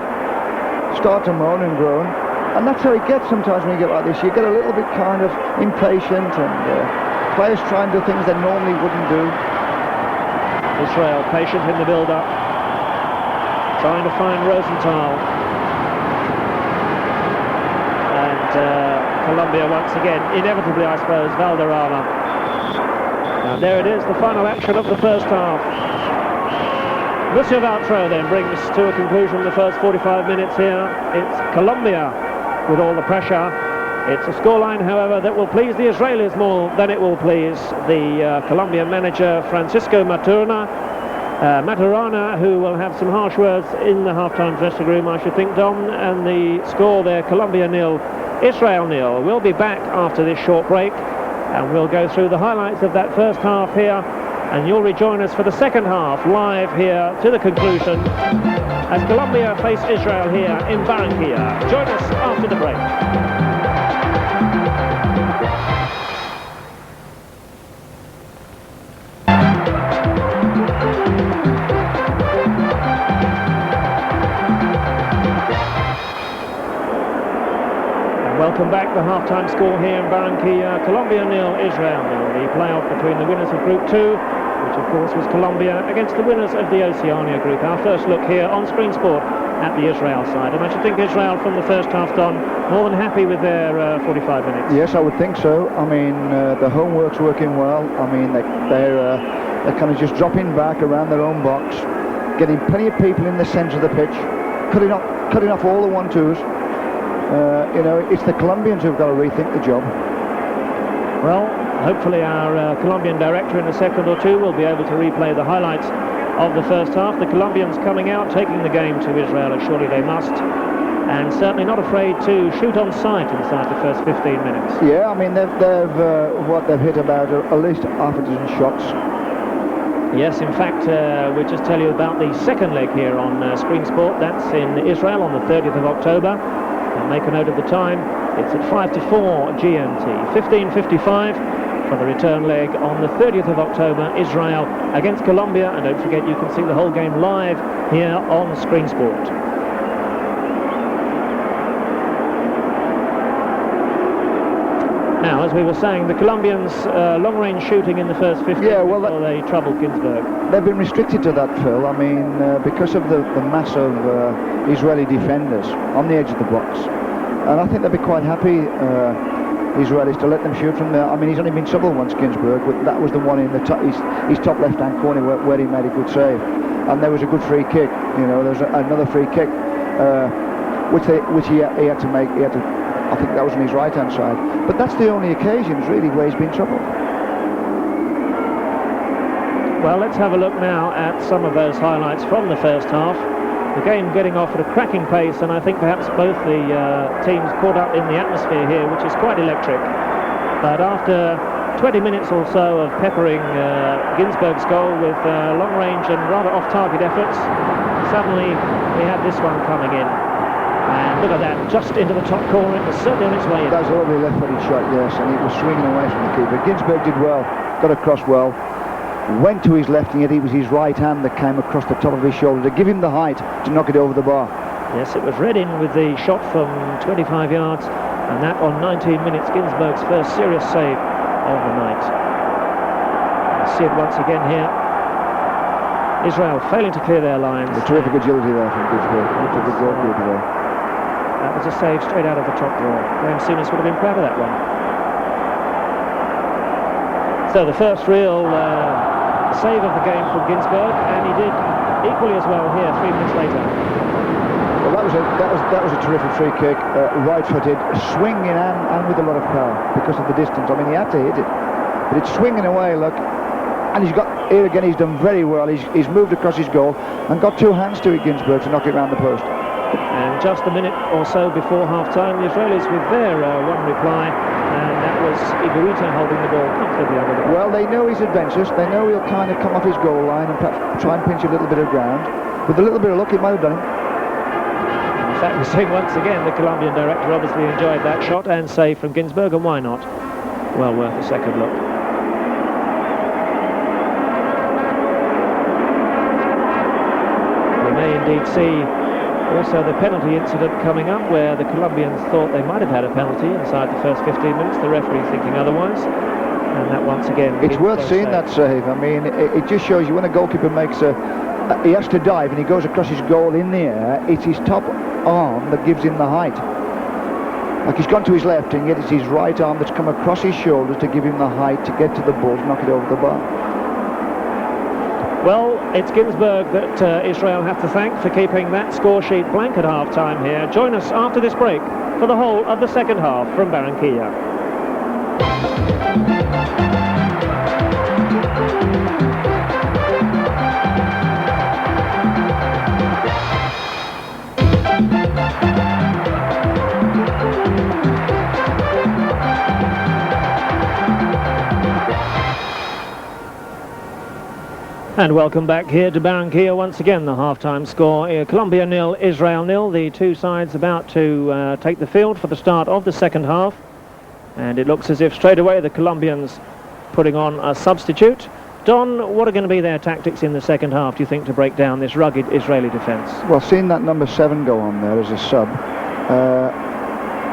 start to moan and groan. And that's how it gets sometimes when you get like this. You get a little bit kind of impatient, and players try and do things they normally wouldn't do. Israel patient in the build-up, trying to find Rosenthal. And Colombia once again, inevitably I suppose, Valderrama. And there it is, the final action of the first half. Monsieur Valtro then brings to a conclusion the first 45 minutes here. It's Colombia with all the pressure. It's a scoreline, however, that will please the Israelis more than it will please the Colombian manager Francisco Maturana, who will have some harsh words in the half-time dressing room, I should think, Dom. And the score there, Colombia 0, Israel 0. We'll be back after this short break, and we'll go through the highlights of that first half here, and you'll rejoin us for the second half live here to the conclusion as Colombia face Israel here in Barranquilla. Join us after the break. Welcome back. The half-time score here in Barranquilla, Colombia 0, Israel 0. The playoff between the winners of Group 2, which of course was Colombia, against the winners of the Oceania Group. Our first look here on Screen Sport at the Israel side. And I should think Israel from the first half, Don, more than happy with their 45 minutes. Yes, I would think so. I mean, the homework's working well. I mean, they're kind of just dropping back around their own box, getting plenty of people in the centre of the pitch, cutting off all the 1-2s. You know, it's the Colombians who've got to rethink the job. Well, hopefully our Colombian director in a second or two will be able to replay the highlights of the first half. The Colombians coming out, taking the game to Israel, as surely they must, and certainly not afraid to shoot on sight inside the first 15 minutes. Yeah, I mean, they've hit about at least half a dozen shots. Yes, in fact, we'll just tell you about the second leg here on Screen Sport. That's in Israel on the 30th of October. And make a note of the time. It's at 5 to 4 GMT. 15:55 for the return leg on the 30th of October, Israel against Colombia. And don't forget, you can see the whole game live here on Screen Sport. Now, as we were saying, the Colombians long-range shooting in the first 15 before they troubled Ginsberg. They've been restricted to that, Phil. I mean, because of the mass of Israeli defenders on the edge of the box. And I think they'll be quite happy, Israelis, to let them shoot from there. I mean, he's only been troubled once, Ginsberg, but that was the one in the his top left-hand corner where he made a good save. And there was a good free kick. You know, there was another free kick, which he had to make. I think that was on his right-hand side. But that's the only occasions, really, where he's been troubled. Well, let's have a look now at some of those highlights from the first half. The game getting off at a cracking pace, and I think perhaps both the teams caught up in the atmosphere here, which is quite electric. But after 20 minutes or so of peppering Ginsberg's goal with long-range and rather off-target efforts, suddenly we had this one coming in. And look at that, just into the top corner. It was certainly on its way in. That was a lovely left-footed shot, yes, and it was swinging away from the keeper. Ginsberg did well, got across well, went to his left, and yet it was his right hand that came across the top of his shoulder to give him the height to knock it over the bar. Yes, it was read in with the shot from 25 yards, and that on 19 minutes, Ginsberg's first serious save of the night. I see it once again here. Israel failing to clear their lines. A terrific agility there from Ginsberg. He took a good goalkeeper there. That was a save straight out of the top drawer. Graham Souness would have been proud of that one. So the first real save of the game from Ginsberg, and he did equally as well here 3 minutes later. Well, that was a terrific free kick, right-footed, swinging and with a lot of power because of the distance. I mean, he had to hit it, but it's swinging away. Look, and he's got here again. He's done very well. He's moved across his goal and got two hands to it, Ginsberg, to knock it round the post. And just a minute or so before half-time, the Israelis with their one reply, and that was Iguita holding the ball comfortably under the ball. Well, they know he's adventurous. They know he'll kind of come off his goal line and perhaps try and pinch a little bit of ground. With a little bit of luck, it might have done him. In fact, we're seeing once again the Colombian director obviously enjoyed that shot and save from Ginsberg, and why not? Well worth a second look. We may indeed see also the penalty incident coming up, where the Colombians thought they might have had a penalty inside the first 15 minutes, the referee thinking otherwise, and that once again... It's worth seeing that save. I mean, it just shows you when a goalkeeper makes he has to dive and he goes across his goal in the air, it's his top arm that gives him the height. Like he's gone to his left, and yet it's his right arm that's come across his shoulders to give him the height to get to the ball, to knock it over the bar. Well, it's Ginsberg that Israel have to thank for keeping that score sheet blank at half-time here. Join us after this break for the whole of the second half from Barranquilla. And welcome back here to Barranquilla. Once again, the half-time score, Colombia 0, Israel 0. The two sides about to take the field for the start of the second half. And it looks as if straight away the Colombians putting on a substitute. Don, what are going to be their tactics in the second half, do you think, to break down this rugged Israeli defence? Well, seeing that number 7 go on there as a sub,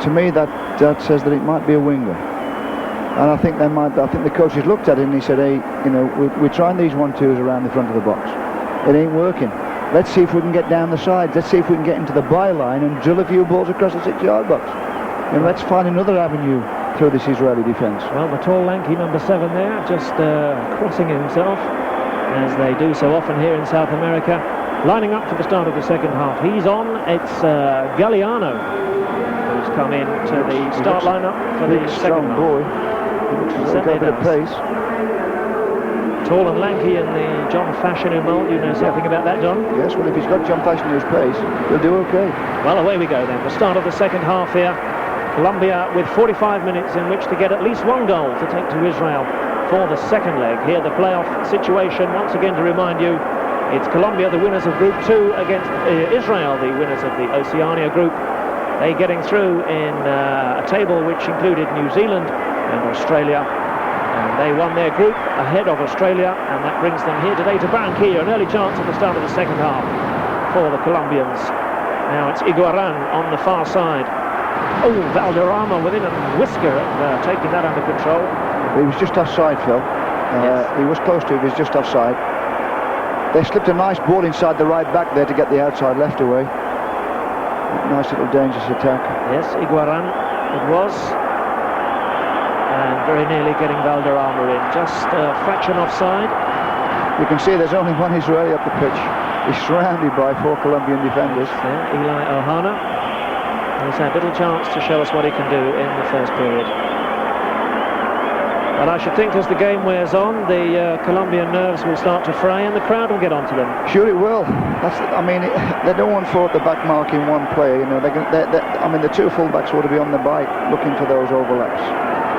to me that says that it might be a winger. And I think the coaches looked at it and he said, hey, you know, we're trying these 1-2s around the front of the box. It ain't working. Let's see if we can get down the sides. Let's see if we can get into the byline and drill a few balls across the 6-yard box. And let's find another avenue through this Israeli defence. Well, the tall, lanky number 7 there, just crossing himself, as they do so often here in South America. Lining up for the start of the second half. He's on. It's Galliano, who's come in to the start lineup for the second half. Boy. Certainly a bit of pace. Tall and lanky in the John Fashanu mould. You know something about that, John? Yes, well, if he's got John Fashanu's pace, he'll do okay. Well, away we go then. The start of the second half here. Colombia with 45 minutes in which to get at least one goal to take to Israel for the second leg. Here the playoff situation, once again to remind you, it's Colombia, the winners of Group 2, against Israel, the winners of the Oceania Group. They getting through in a table which included New Zealand and Australia, and they won their group ahead of Australia, and that brings them here today to Barranquilla. An early chance at the start of the second half for the Colombians. Now it's Iguaran on the far side. Oh, Valderrama within a whisker of taking that under control. He was just offside, Phil. Yes. He was close to it, he was just offside. They slipped a nice ball inside the right back there to get the outside left away. Nice little dangerous attack. Yes, Iguaran it was. And very nearly getting Valderrama in, just a fraction offside. You can see there's only one Israeli up the pitch. He's surrounded by 4 Colombian defenders. Yeah, Eli Ohana. He's had little chance to show us what he can do in the first period. But I should think as the game wears on, the Colombian nerves will start to fray and the crowd will get onto them. Sure it will. They don't want 4 at the back marking one player. You know, the 2 fullbacks ought to be on the bike looking for those overlaps,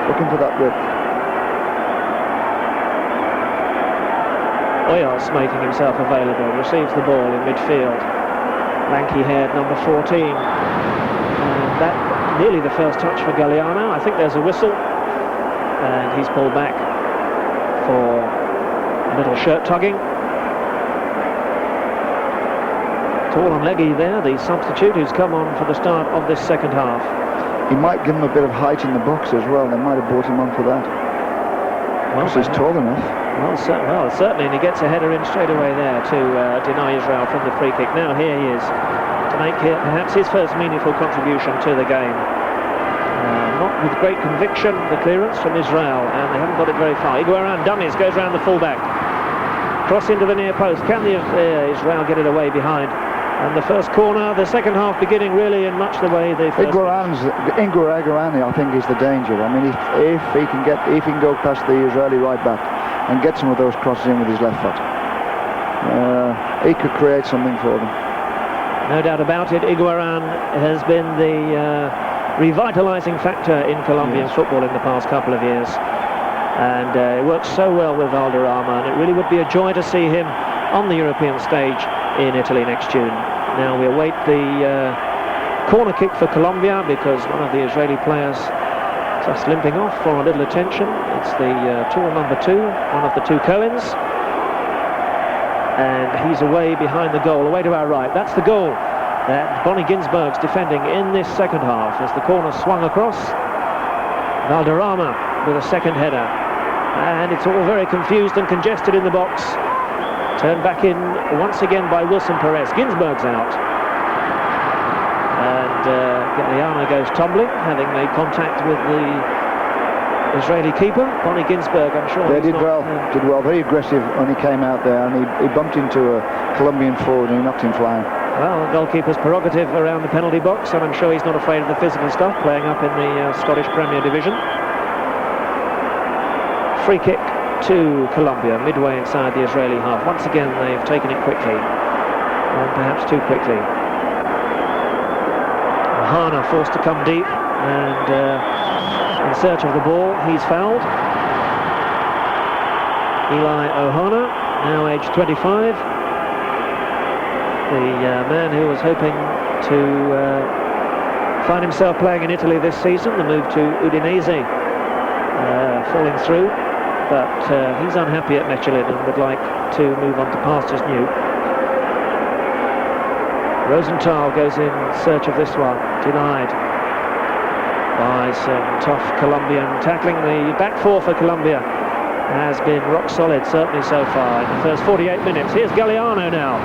looking for that width. Oyos making himself available, receives the ball in midfield. Lanky-haired number 14. And that nearly the first touch for Galliano. I think there's a whistle. And he's pulled back for a little shirt tugging. Tall and leggy there, the substitute who's come on for the start of this second half. He might give him a bit of height in the box as well. They might have brought him on for that. Well, he's tall enough. Well, certainly, and he gets a header in straight away there to deny Israel from the free kick. Now here he is to make perhaps his first meaningful contribution to the game. Not with great conviction, the clearance from Israel, and they haven't got it very far. Iguaran dummies, goes round the fullback. Cross into the near post. Can Israel get it away behind? And the first corner, the second half beginning really in much the way the first. Iguaran, I think, is the danger. I mean, if he can go past the Israeli right back and get some of those crosses in with his left foot, he could create something for them. No doubt about it. Iguaran has been the revitalising factor in Colombian football in the past couple of years, and it works so well with Valderrama, and it really would be a joy to see him on the European stage in Italy next June. Now we await the corner kick for Colombia, because one of the Israeli players just limping off for a little attention. It's the tall number 2, one of the 2 Cohens, and he's away behind the goal, away to our right. That's the goal that Bonnie Ginsberg's defending in this second half, as the corner swung across. Valderrama with a second header, and it's all very confused and congested in the box. Turned back in once again by Wilson Perez. Ginsberg's out, and Galliano goes tumbling, having made contact with the Israeli keeper, Bonnie Ginsberg, I'm sure. They did well, very aggressive when he came out there, and he bumped into a Colombian forward and he knocked him flying. Well, the goalkeeper's prerogative around the penalty box, and I'm sure he's not afraid of the physical stuff, playing up in the Scottish Premier Division. Free kick to Colombia, midway inside the Israeli half. Once again, they've taken it quickly, and perhaps too quickly. Ohana forced to come deep, and in search of the ball, he's fouled. Eli Ohana, now aged 25. The man who was hoping to find himself playing in Italy this season, the move to Udinese falling through, but he's unhappy at Mechelen and would like to move on to pastures new. Rosenthal goes in search of this one, denied by some tough Colombian tackling. The back four for Colombia has been rock solid, certainly so far in the first 48 minutes. Here's Galliano now,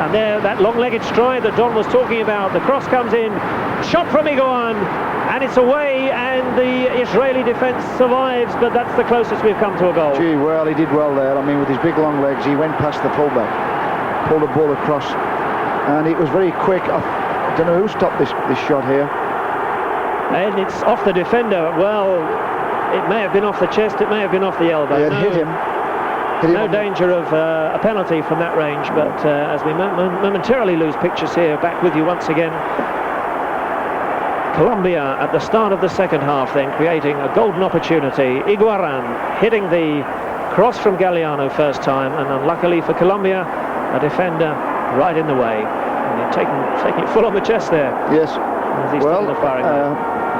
and there, that long-legged stride that Don was talking about. The cross comes in, shot from Iguaran, and it's away, and the Israeli defence survives, but that's the closest we've come to a goal. Gee, well, he did well there. I mean, with his big long legs, he went past the fullback, pulled the ball across, and it was very quick. I don't know who stopped this shot here. And it's off the defender. Well, it may have been off the chest, it may have been off the elbow. Yeah, it hit him. No danger of a penalty from that range, but as we momentarily lose pictures here, back with you once again. Colombia at the start of the second half then creating a golden opportunity. Iguaran hitting the cross from Galliano first time, and unluckily for Colombia, a defender right in the way. And he's taking it full on the chest there. Yes. Well,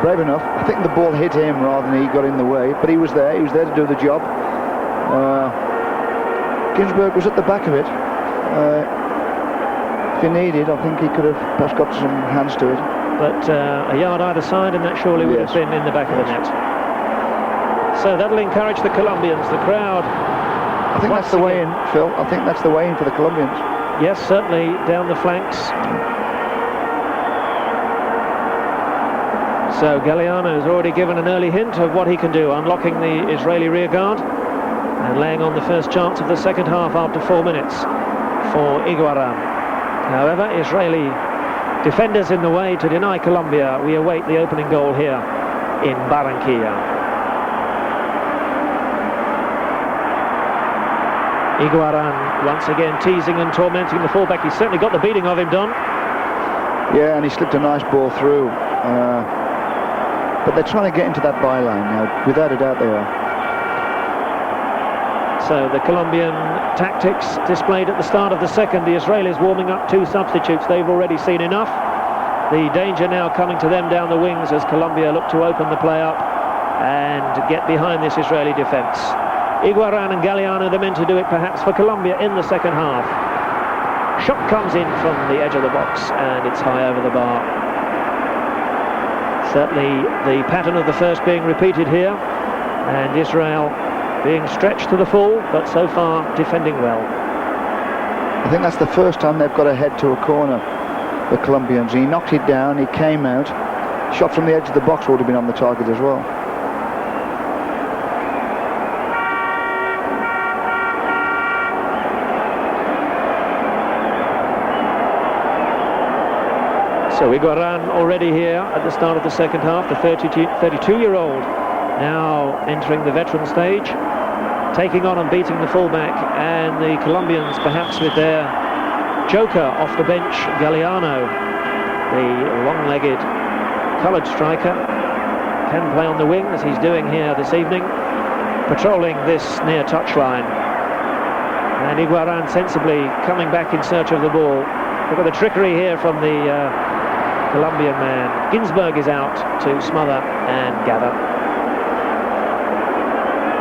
brave enough. I think the ball hit him rather than he got in the way, but he was there to do the job. Ginsberg was at the back of it. If he needed, I think he could have perhaps got some hands to it. But a yard either side, and that surely would have been in the back of the net. So that'll encourage the Colombians, the crowd. I think that's the way in, Phil. I think that's the way in for the Colombians. Yes, certainly down the flanks. So Galliano has already given an early hint of what he can do, unlocking the Israeli rear guard and laying on the first chance of the second half after 4 minutes for Iguaran. However, Israeli defenders in the way to deny Colombia. We await the opening goal here in Barranquilla. Iguaran once again teasing and tormenting the fullback. He's certainly got the beating of him, Don. Yeah, and he slipped a nice ball through. But they're trying to get into that byline now. Without a doubt they are. So the Colombian tactics displayed at the start of the second. The Israelis warming up 2 substitutes. They've already seen enough. The danger now coming to them down the wings as Colombia look to open the play up and get behind this Israeli defence. Iguaran and Galliano, the men to do it perhaps for Colombia in the second half. Shot comes in from the edge of the box, and it's high over the bar. Certainly the pattern of the first being repeated here, and Israel being stretched to the full, but so far defending well. I think that's the first time they've got a head to a corner, the Colombians. He knocked it down, he came out, shot from the edge of the box would have been on the target as well. So Iguaran already here at the start of the second half, the 32-year-old now entering the veteran stage, taking on and beating the fullback, and the Colombians perhaps with their joker off the bench, Galliano, the long-legged coloured striker, can play on the wing as he's doing here this evening, patrolling this near touchline. And Iguaran sensibly coming back in search of the ball. Look at the trickery here from the Colombian man. Ginsberg is out to smother and gather.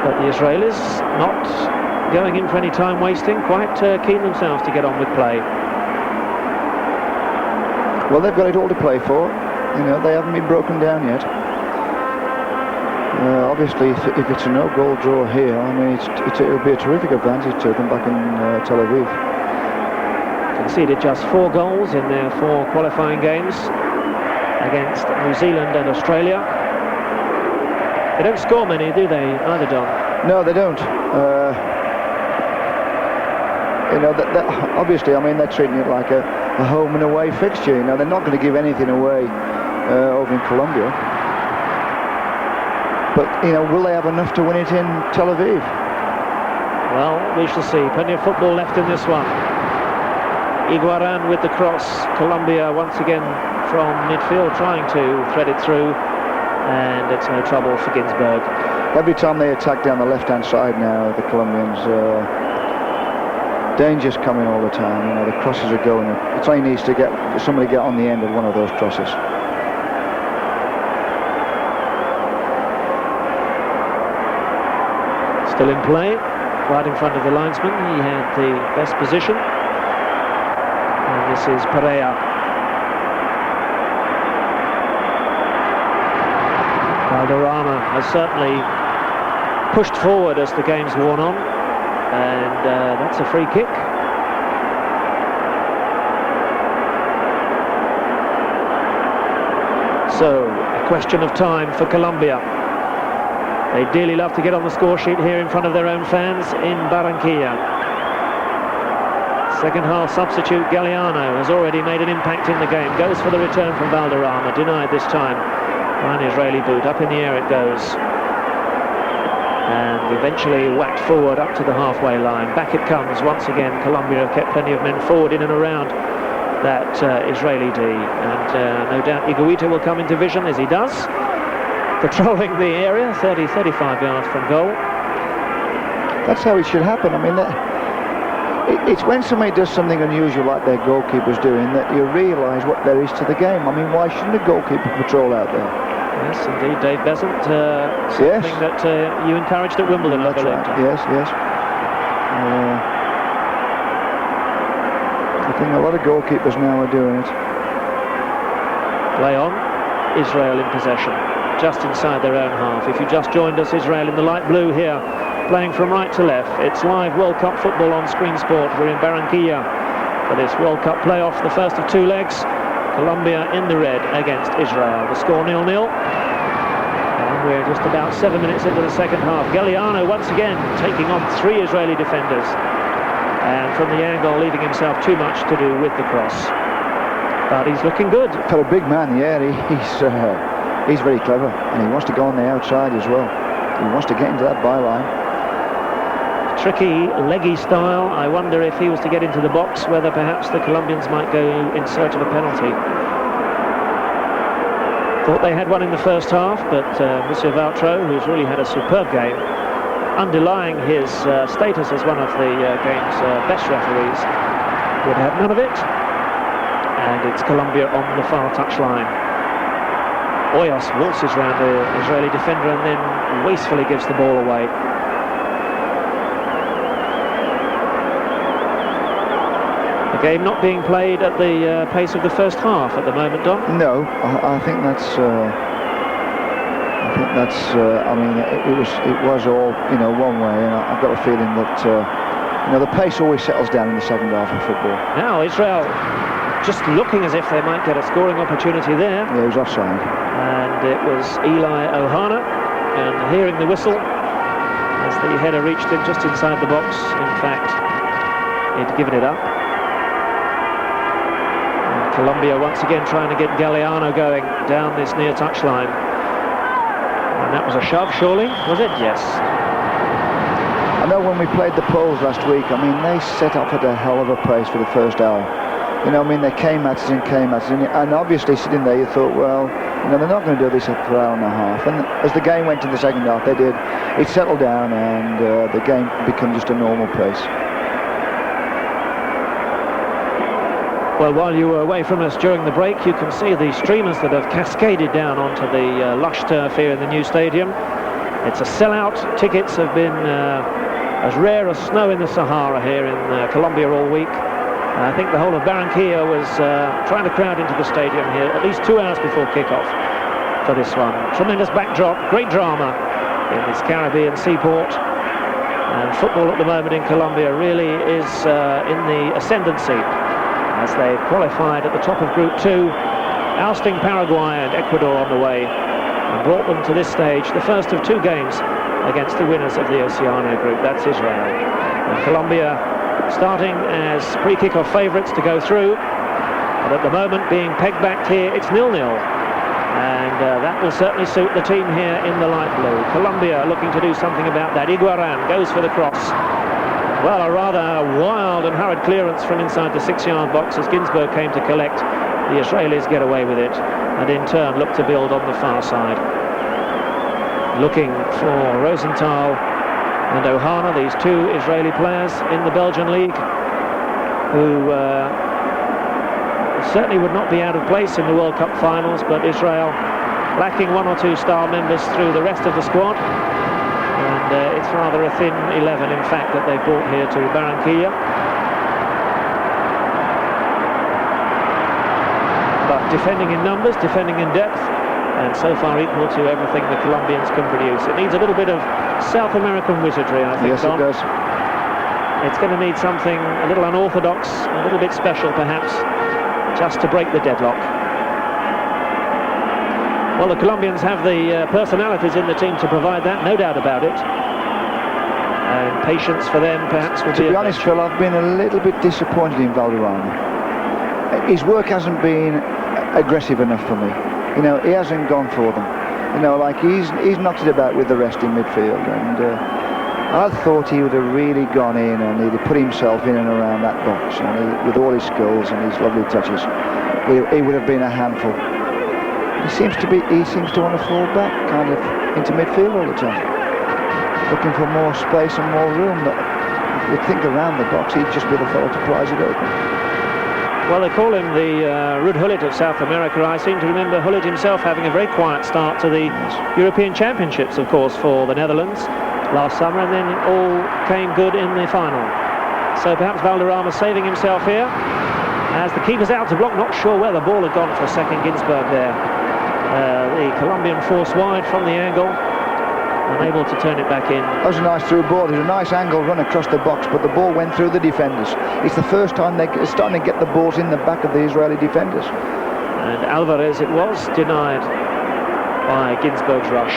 But the Israelis not going in for any time wasting, quite keen themselves to get on with play. Well, they've got it all to play for. You know, they haven't been broken down yet. Obviously, if it's a no-goal draw here, I mean, it'll be a terrific advantage to them back in Tel Aviv. Conceded just 4 goals in their 4 qualifying games against New Zealand and Australia. They don't score many, do they, either, Don? No, they don't. You know, obviously, I mean, they're treating it like a home and away fixture. You know, they're not going to give anything away over in Colombia. But, you know, will they have enough to win it in Tel Aviv? Well, we shall see. Plenty of football left in this one. Iguaran with the cross. Colombia once again from midfield trying to thread it through. And it's no trouble for Ginsberg. Every time they attack down the left-hand side now, the Colombians, danger's coming all the time. You know, the crosses are going. It's only needs to get somebody get on the end of one of those crosses. Still in play, right in front of the linesman. He had the best position. And this is Perea. Valderrama has certainly pushed forward as the game's worn on, and that's a free kick. So, a question of time for Colombia. They dearly love to get on the score sheet here in front of their own fans in Barranquilla. Second half substitute Galeano has already made an impact in the game. Goes for the return from Valderrama, denied this time. An Israeli boot, up in the air it goes. And eventually whacked forward up to the halfway line. Back it comes once again. Colombia have kept plenty of men forward in and around that Israeli D. And no doubt Higuita will come into vision, as he does. Patrolling the area, 30-35 yards from goal. That's how it should happen. I mean, it's when somebody does something unusual like their goalkeeper's doing that you realise what there is to the game. I mean, why shouldn't a goalkeeper patrol out there? Yes, indeed, Dave Besant. Something that you encouraged at Wimbledon, I believe. Right. Yes, yes. I think a lot of goalkeepers now are doing it. Play on. Israel in possession, just inside their own half. If you just joined us, Israel in the light blue here, playing from right to left. It's live World Cup football on Screen Sport. We're in Barranquilla for this World Cup playoff, the first of two legs. Colombia in the red against Israel. The score 0-0. And we're just about 7 minutes into the second half. Galeano once again taking on three Israeli defenders. And from the angle, leaving himself too much to do with the cross. But he's looking good. For a big man, yeah, he's very clever. And he wants to go on the outside as well. He wants to get into that byline. Tricky, leggy style. I wonder if he was to get into the box, whether perhaps the Colombians might go in search of a penalty. Thought they had one in the first half, but Monsieur Valtro, who's really had a superb game, underlying his status as one of the game's best referees, would have none of it. And it's Colombia on the far touchline. Hoyos waltzes round the Israeli defender and then wastefully gives the ball away. The game not being played at the pace of the first half at the moment, Don? No, I think that's. I mean, it was all, you know, one way, and I've got a feeling that you know, the pace always settles down in the second half of football. Now Israel just looking as if they might get a scoring opportunity there. Yeah, he was offside. And it was Eli Ohana, and hearing the whistle as the header reached him just inside the box. In fact, he'd given it up. And Colombia once again trying to get Galeano going down this near touchline. And that was a shove, surely, was it? Yes. I know when we played the Poles last week, I mean, they set off at a hell of a pace for the first hour. You know, I mean, they came at us, and obviously sitting there you thought, well, you know, they're not going to do this for an hour and a half. And as the game went to the second half, they did. It settled down, and the game became just a normal pace. Well, while you were away from us during the break, you can see the streamers that have cascaded down onto the lush turf here in the new stadium. It's a sellout. Tickets have been as rare as snow in the Sahara here in Colombia all week. I think the whole of Barranquilla was trying to crowd into the stadium here at least 2 hours before kickoff for this one. Tremendous backdrop, great drama in this Caribbean seaport. And football at the moment in Colombia really is in the ascendancy as they qualified at the top of Group 2, ousting Paraguay and Ecuador on the way. and brought them to this stage, the first of 2 games against the winners of the Oceania group. That's Israel. And Colombia starting as pre-kickoff favourites to go through, but at the moment being pegged back here, it's 0-0. And that will certainly suit the team here in the light blue. Colombia looking to do something about that. Higuaín goes for the cross. Well, a rather wild and hurried clearance from inside the 6-yard box as Ginsberg came to collect. The Israelis get away with it and in turn look to build on the far side. Looking for Rosenthal and Ohana, these 2 Israeli players in the Belgian league, who certainly would not be out of place in the World Cup finals, but Israel lacking 1 or 2 star members through the rest of the squad. And it's rather a thin 11, in fact, that they brought here to Barranquilla. But defending in numbers, defending in depth, and so far equal to everything the Colombians can produce. It needs a little bit of South American wizardry, I think. Yes, it does. It's going to need something a little unorthodox, a little bit special perhaps, just to break the deadlock. Well, the Colombians have the personalities in the team to provide that, no doubt about it. And patience for them perhaps will be... To be honest, Phil, I've been a little bit disappointed in Valderrama. His work hasn't been aggressive enough for me. You know, he hasn't gone for them. You know, like he's knocked it about with the rest in midfield, and I thought he would have really gone in and he'd have put himself in and around that box, and with all his skills and his lovely touches, he would have been a handful. He seems to want to fall back, kind of into midfield all the time, looking for more space and more room. That you'd think around the box he'd just be the fellow to prize it open. Well, they call him the Ruud Gullit of South America. I seem to remember Gullit himself having a very quiet start to the European Championships, of course, for the Netherlands last summer, and then it all came good in the final. So perhaps Valderrama saving himself here as the keeper's out to block. Not sure where the ball had gone for a second. Ginsberg there. The Colombian force wide from the angle, unable to turn it back in. That was a nice through ball. It was a nice angle run across the box, but the ball went through the defenders. It's the first time they're starting to get the balls in the back of the Israeli defenders. And Alvarez, it was denied by Ginsberg's rush.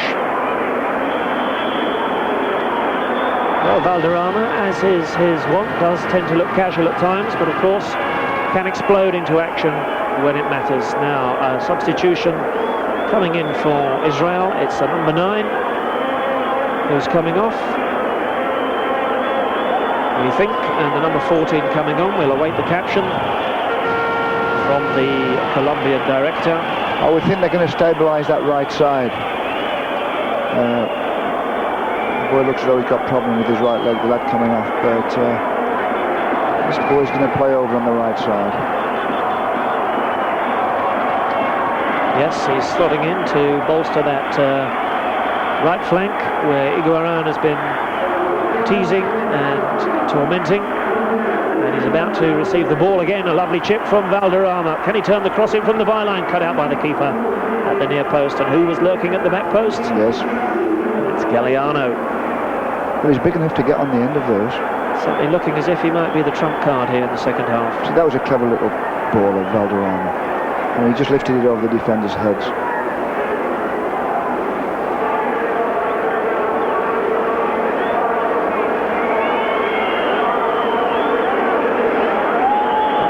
Well, Valderrama, as is his wont, does tend to look casual at times, but of course can explode into action when it matters. Now, a substitution coming in for Israel. It's a number 9 who's coming off, we think, and the number 14 coming on. We'll await the caption from the Colombian director. I would think they're going to stabilise that right side. The boy looks as though he's got a problem with his right leg with that coming off, but this boy's going to play over on the right side. Yes, he's slotting in to bolster that right flank where Higuaín has been teasing and tormenting, and he's about to receive the ball again. A lovely chip from Valderrama. Can he turn the cross in from the byline? Cut out by the keeper at the near post. And who was lurking at the back post? Yes, it's Galliano. But he's big enough to get on the end of those. Certainly looking as if he might be the trump card here in the second half. So that was a clever little ball of Valderrama, and he just lifted it over the defenders' heads.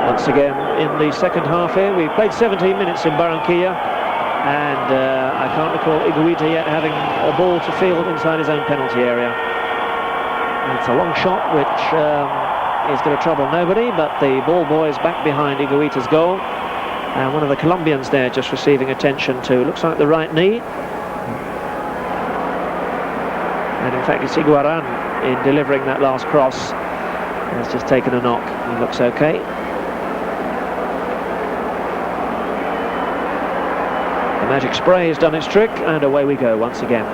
Once again in the second half here, we've played 17 minutes in Barranquilla, and I can't recall Higuita yet having a ball to field inside his own penalty area. It's a long shot which is going to trouble nobody, but the ball boy is back behind Higuita's goal, and one of the Colombians there just receiving attention to, looks like the right knee, and in fact it's Higuaín in delivering that last cross has just taken a knock. He looks okay. The magic spray has done its trick, and away we go once again.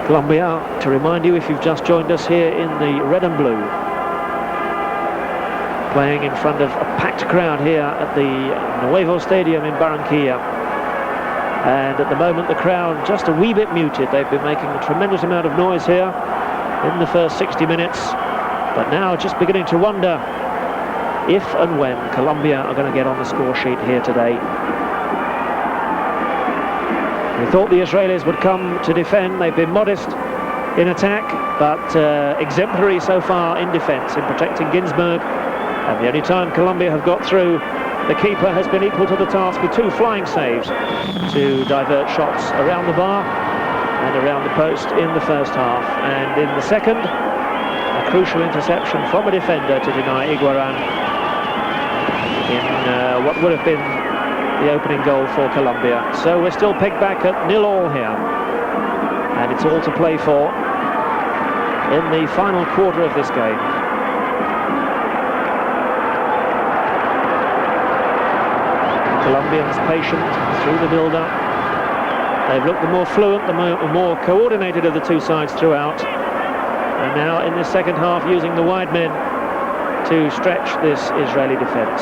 Colombia, to remind you, if you've just joined us, here in the red and blue, playing in front of a packed crowd here at the Nuevo Stadium in Barranquilla. And at the moment the crowd just a wee bit muted. They've been making a tremendous amount of noise here in the first 60 minutes, but now just beginning to wonder if and when Colombia are going to get on the score sheet here today. We thought the Israelis would come to defend. They've been modest in attack, but exemplary so far in defence, in protecting Ginsberg. And the only time Colombia have got through, the keeper has been equal to the task with 2 flying saves to divert shots around the bar and around the post in the first half. And in the second, a crucial interception from a defender to deny Iguaran in what would have been the opening goal for Colombia. So we're still pegged back at 0-0 here, and it's all to play for in the final quarter of this game. Colombians patient through the build-up. They've looked the more fluent, the more coordinated of the two sides throughout, and now in this second half using the wide men to stretch this Israeli defence.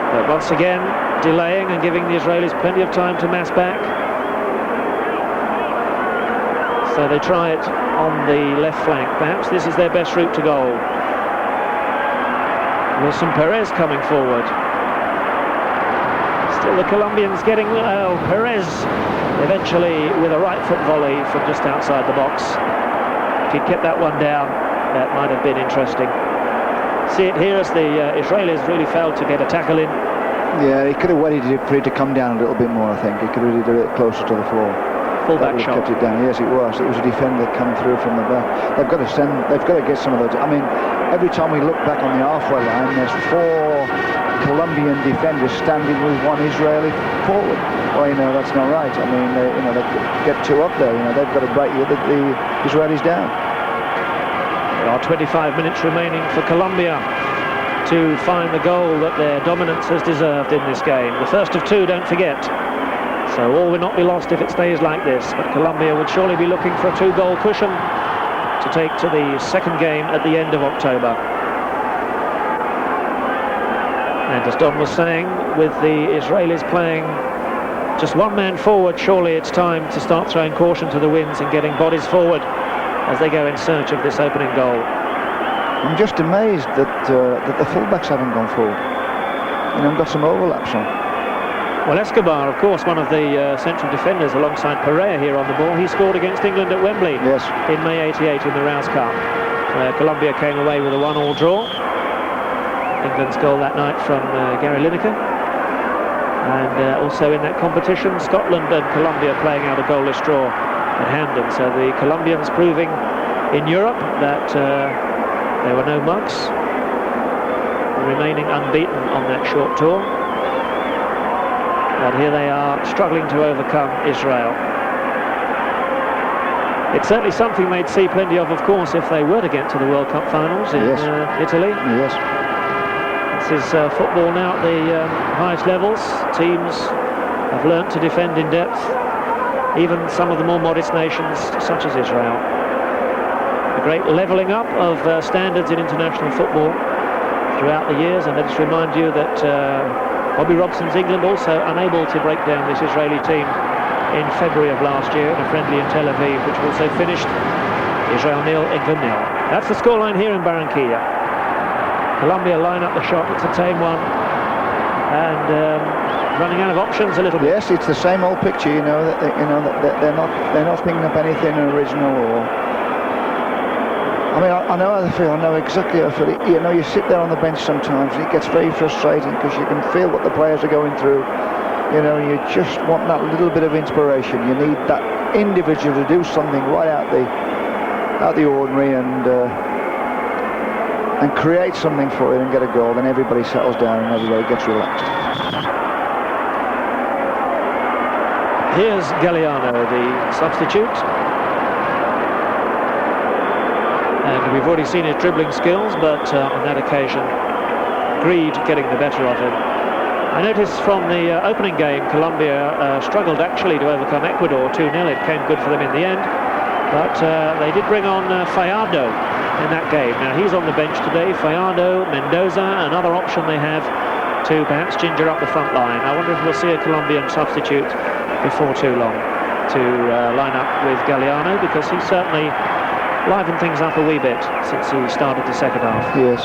But once again, delaying and giving the Israelis plenty of time to mass back. So they try it on the left flank. Perhaps this is their best route to goal. Wilson Perez coming forward. Still the Colombians getting... Oh, Perez eventually with a right foot volley from just outside the box. If he'd kept that one down, that might have been interesting. See it here as the Israelis really failed to get a tackle in. Yeah, he could have waited for it to come down a little bit more, I think. He could have really done it closer to the floor. Full-back shot. Kept it down. Yes, it was. It was a defender come through from the back. They've got to get some of those. I mean, every time we look back on the halfway line, there's 4 Colombian defenders standing with 1 Israeli forward. Well, you know, that's not right. I mean, they get 2 up there. You know, they've got to break the Israelis down. There are 25 minutes remaining for Colombia to find the goal that their dominance has deserved in this game. The first of 2, don't forget. So all will not be lost if it stays like this. But Colombia would surely be looking for a 2-goal cushion to take to the second game at the end of October. And as Don was saying, with the Israelis playing just 1 man forward, surely it's time to start throwing caution to the winds and getting bodies forward as they go in search of this opening goal. I'm just amazed that the fullbacks haven't gone forward. You know, got some overlaps on. Well, Escobar, of course, one of the central defenders alongside Pereira here on the ball. He scored against England at Wembley in May '88 in the Rouse Cup, where Colombia came away with a 1-1 draw. England's goal that night from Gary Lineker. And also in that competition, Scotland and Colombia playing out a goalless draw at Hampden. So the Colombians proving in Europe that there were no mugs, remaining unbeaten on that short tour. But here they are struggling to overcome Israel. It's certainly something they'd see plenty of course, if they were to get to the World Cup finals in Italy. Yes. This is football now at the highest levels. Teams have learnt to defend in depth, even some of the more modest nations such as Israel. A great levelling up of standards in international football throughout the years, and let us remind you that Bobby Robson's England also unable to break down this Israeli team in February of last year in a friendly in Tel Aviv, which also finished Israel 0, England 0. That's the scoreline here in Barranquilla. Colombia line up the shot. It's a tame one, and running out of options a little bit. Yes, it's the same old picture. You know that they're not picking up anything original or. I mean, I know how they feel. I know exactly how I feel. You know, you sit there on the bench sometimes, and it gets very frustrating because you can feel what the players are going through. You know, you just want that little bit of inspiration. You need that individual to do something right out the ordinary and create something for it and get a goal. Then everybody settles down and everybody gets relaxed. Here's Galliano, the substitute. And we've already seen his dribbling skills, but on that occasion, greed getting the better of him. I noticed from the opening game, Colombia struggled actually to overcome Ecuador 2-0. It came good for them in the end, but they did bring on Fajardo in that game. Now he's on the bench today. Fajardo, Mendoza, another option they have to perhaps ginger up the front line. I wonder if we'll see a Colombian substitute before too long to line up with Galliano, because he's certainly livened things up a wee bit since he started the second half. Yes.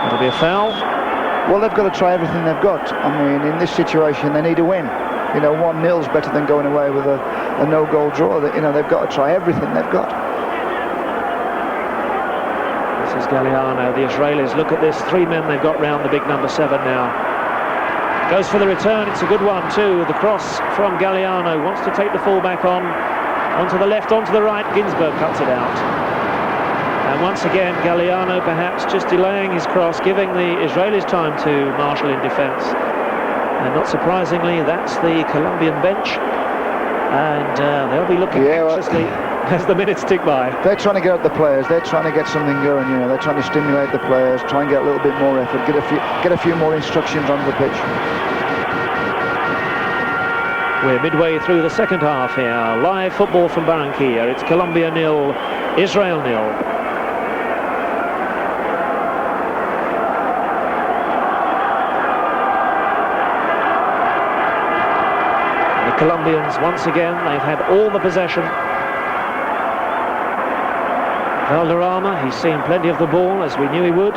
It'll be a foul. Well, they've got to try everything they've got. I mean, in this situation, they need a win. You know, 1-0's better than going away with a no-goal draw. You know, they've got to try everything they've got. This is Galliano. The Israelis, look at this. 3 men they've got round the big number 7 now. Goes for the return. It's a good one, too. The cross from Galliano. Wants to take the fullback on. Onto the left, onto the right. Ginsberg cuts it out. And once again, Galliano perhaps just delaying his cross, giving the Israelis time to marshal in defence. And not surprisingly, that's the Colombian bench. And they'll be looking anxiously as the minutes tick by. They're trying to get at the players. They're trying to get something going. You know, they're trying to stimulate the players, try and get a little bit more effort, get a few more instructions on the pitch. We're midway through the second half here. Live football from Barranquilla. It's Colombia 0, Israel 0. Colombians, once again, they've had all the possession. Valderrama, he's seen plenty of the ball, as we knew he would.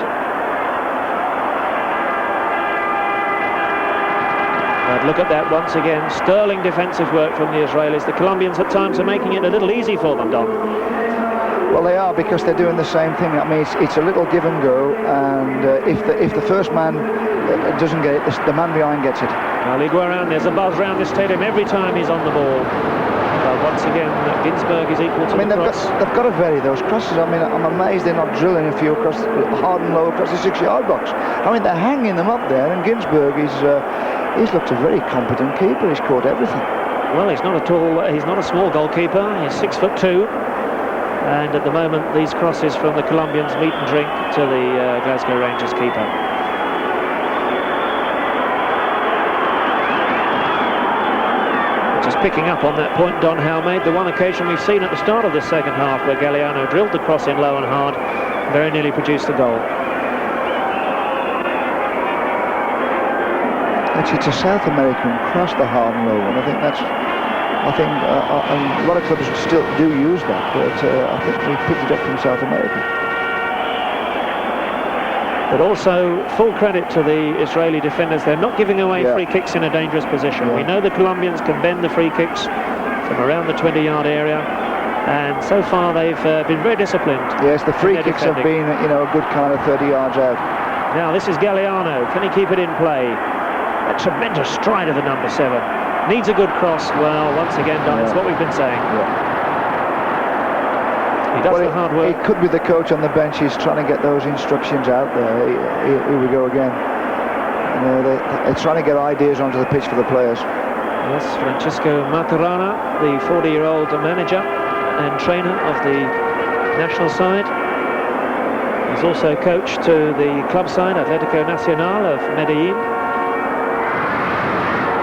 But look at that once again. Sterling defensive work from the Israelis. The Colombians at times are making it a little easy for them, Don. Well, they are, because they're doing the same thing. I mean, it's a little give and go, and if the first man doesn't get it, the man behind gets it. Well, Iguaran, there's a buzz around the stadium every time he's on the ball. Well, once again, Ginsberg is equal to the cross. They've got to vary those crosses. I mean, I'm amazed they're not drilling a few across, hard and low across the 6-yard box. I mean, they're hanging them up there, and Ginsberg he's looked a very competent keeper. He's caught everything. Well, he's not a small goalkeeper. He's 6'2", and at the moment, these crosses from the Colombians meet and drink to the Glasgow Rangers keeper. Just picking up on that point Don Howe made, the one occasion we've seen at the start of the second half where Galliano drilled the cross in low and hard, very nearly produced a goal. Actually, it's a South American cross, the hard and low one. I think a lot of clubs still do use that, but I think we picked it up from South America. But also, full credit to the Israeli defenders. They're not giving away free kicks in a dangerous position. We know the Colombians can bend the free kicks from around the 20-yard area, and so far they've been very disciplined. Yes, the free kicks have been, you know, a good kind of 30 yards out. Now this is Galliano. Can he keep it in play? A tremendous stride of the number 7. Needs a good cross. Well, once again, Don, it's what we've been saying. He does the hard work. It could be the coach on the bench. He's trying to get those instructions out there. Here we go again. You know, they're trying to get ideas onto the pitch for the players. Yes, Francisco Maturana, the 40-year-old manager and trainer of the national side. He's also coach to the club side, Atlético Nacional of Medellin.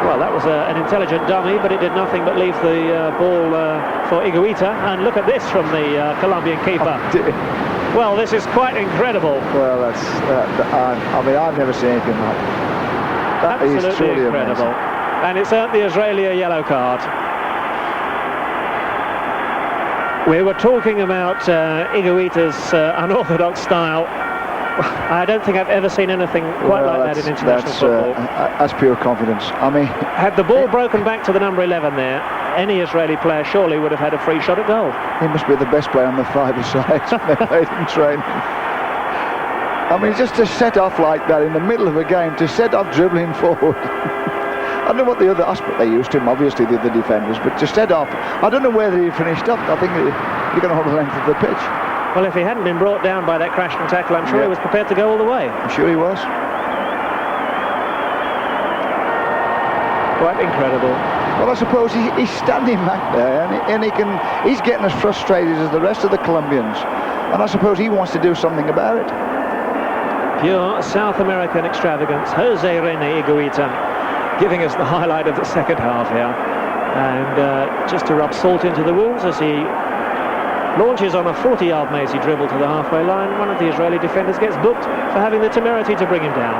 Well, that was an intelligent dummy, but it did nothing but leave the ball for Higuita. And look at this from the Colombian keeper. Oh, well, this is quite incredible. Well, that's. I mean, I've never seen anything like that. That is truly incredible. Amazing. And it's earned the Israeli a yellow card. We were talking about Higuita's unorthodox style. I don't think I've ever seen anything quite like that in international football. That's pure confidence. I mean, had the ball broken back to the number 11 there, any Israeli player surely would have had a free shot at goal. He must be the best player on the 5-a-side they played in training. I mean, just to set off like that in the middle of a game, to set off dribbling forward. I don't know what the other aspect they used him, obviously the other defenders, but to set off, I don't know whether he finished up. I think you're going to hold the length of the pitch. Well, if he hadn't been brought down by that crashing tackle, I'm sure he was prepared to go all the way. I'm sure he was. Quite incredible. Well, I suppose he's standing back there, and he's getting as frustrated as the rest of the Colombians, and I suppose he wants to do something about it. Pure South American extravagance. Jose René Higuita giving us the highlight of the second half here, and just to rub salt into the wounds as he launches on a 40-yard mazy dribble to the halfway line. One of the Israeli defenders gets booked for having the temerity to bring him down.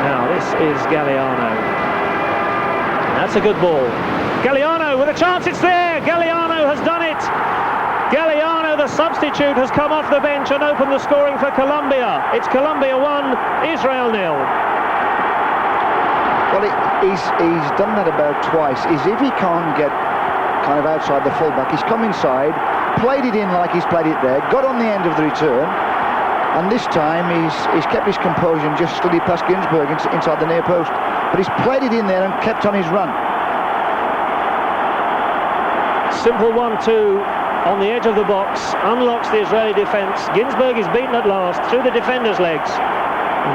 Now this is Galliano. That's a good ball. Galliano with a chance, it's there! Galliano has done it! Galliano, the a substitute has come off the bench and opened the scoring for Colombia. It's Colombia 1, Israel 0. Well, he's done that about twice. Is if he can't get kind of outside the fullback, he's come inside, played it in like he's played it there, got on the end of the return, and this time he's kept his composure and just slid it past Ginsberg inside the near post. But he's played it in there and kept on his run. Simple 1-2 on the edge of the box, unlocks the Israeli defence. Ginsberg is beaten at last through the defender's legs.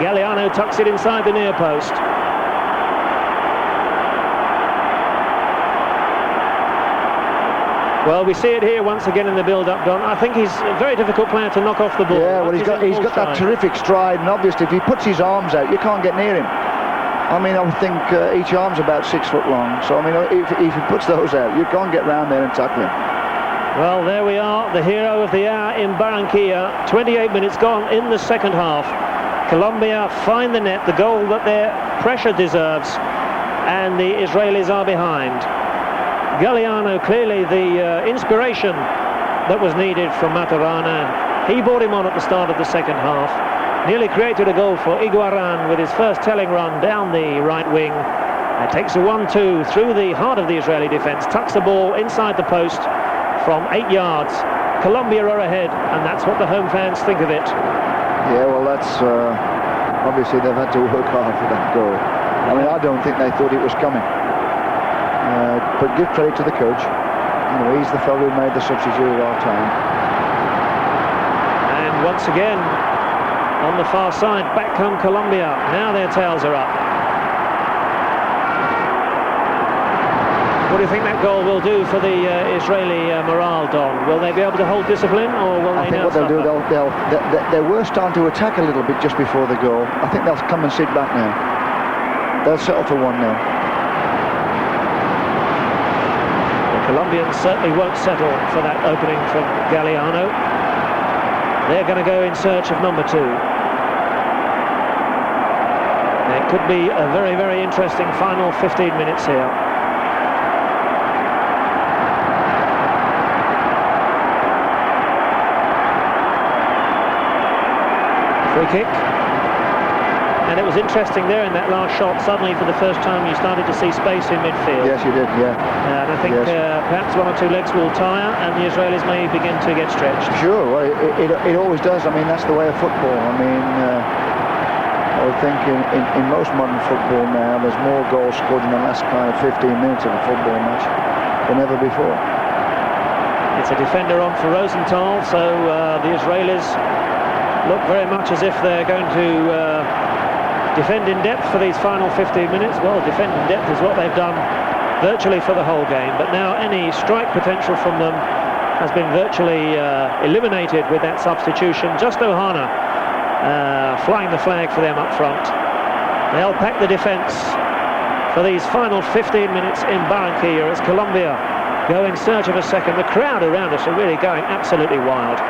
Galliano tucks it inside the near post. Well, we see it here once again in the build-up, Don. I think he's a very difficult player to knock off the ball. Yeah, well, he's got that terrific stride, and obviously if he puts his arms out, you can't get near him. I mean, I would think each arm's about 6 foot long, so I mean, if he puts those out, you can't get round there and tackle him. Well, there we are, the hero of the hour in Barranquilla. 28 minutes gone in the second half. Colombia find the net, the goal that their pressure deserves, and the Israelis are behind. Galliano, clearly the inspiration that was needed from Maturana. He brought him on at the start of the second half. Nearly created a goal for Iguaran with his first telling run down the right wing. It takes a 1-2 through the heart of the Israeli defence, tucks the ball inside the post from 8 yards. Colombia are ahead, and that's what the home fans think of it. Yeah, well, that's obviously they've had to work hard for that goal. I mean, I don't think they thought it was coming. But give credit to the coach. You know, he's the fellow who made the substitute at our time. And once again, on the far side, back come Colombia. Now their tails are up. What do you think that goal will do for the Israeli morale, Don? Will they be able to hold discipline, or will they I think now what they'll suffer? do, they were starting to attack a little bit just before the goal. I think they'll come and sit back now. They'll settle for 1-0. Colombians certainly won't settle for that opening from Galliano. They're going to go in search of number 2. It could be a very, very interesting final 15 minutes here. Free kick. And it was interesting there in that last shot, suddenly for the first time you started to see space in midfield. Yes, you did, yeah. And I think perhaps 1 or 2 legs will tire and the Israelis may begin to get stretched. Sure, well, it always does. I mean, that's the way of football. I mean, I would think in most modern football now, there's more goals scored in the last kind of 15 minutes of a football match than ever before. It's a defender on for Rosenthal, so the Israelis look very much as if they're going to defend in depth for these final 15 minutes. Well, defend in depth is what they've done virtually for the whole game, but now any strike potential from them has been virtually eliminated with that substitution. Just Ohana flying the flag for them up front. They'll pack the defence for these final 15 minutes in Barranquilla as Colombia go in search of a second. The crowd around us are really going absolutely wild.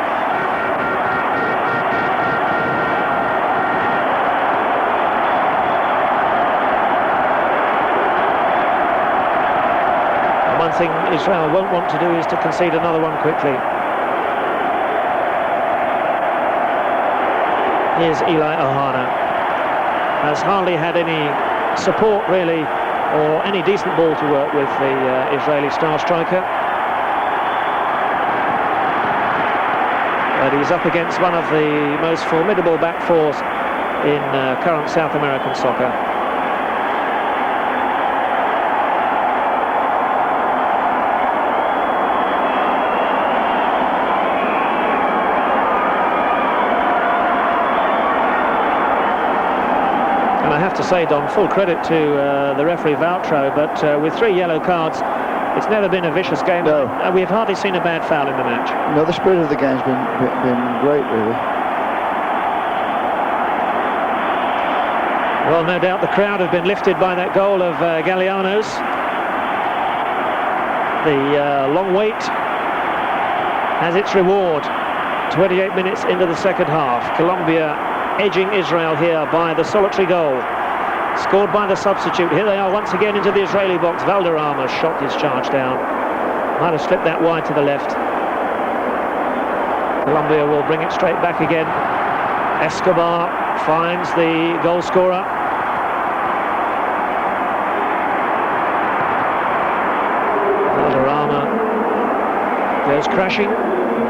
One thing Israel won't want to do is to concede another one quickly. Here's Eli Ohana. Has hardly had any support really, or any decent ball to work with, the Israeli star striker. But he's up against one of the most formidable back fours in current South American soccer. And I have to say, Don, full credit to the referee Valtro, but with 3 yellow cards, it's never been a vicious game. No. We've hardly seen a bad foul in the match. No, the spirit of the game's been great, really. Well, no doubt the crowd have been lifted by that goal of Galliano's. The long wait has its reward. 28 minutes into the second half. Colombia edging Israel here by the solitary goal. Scored by the substitute. Here they are once again into the Israeli box. Valderrama shot his charge down. Might have slipped that wide to the left. Colombia will bring it straight back again. Escobar finds the goal scorer. Valderrama goes crashing.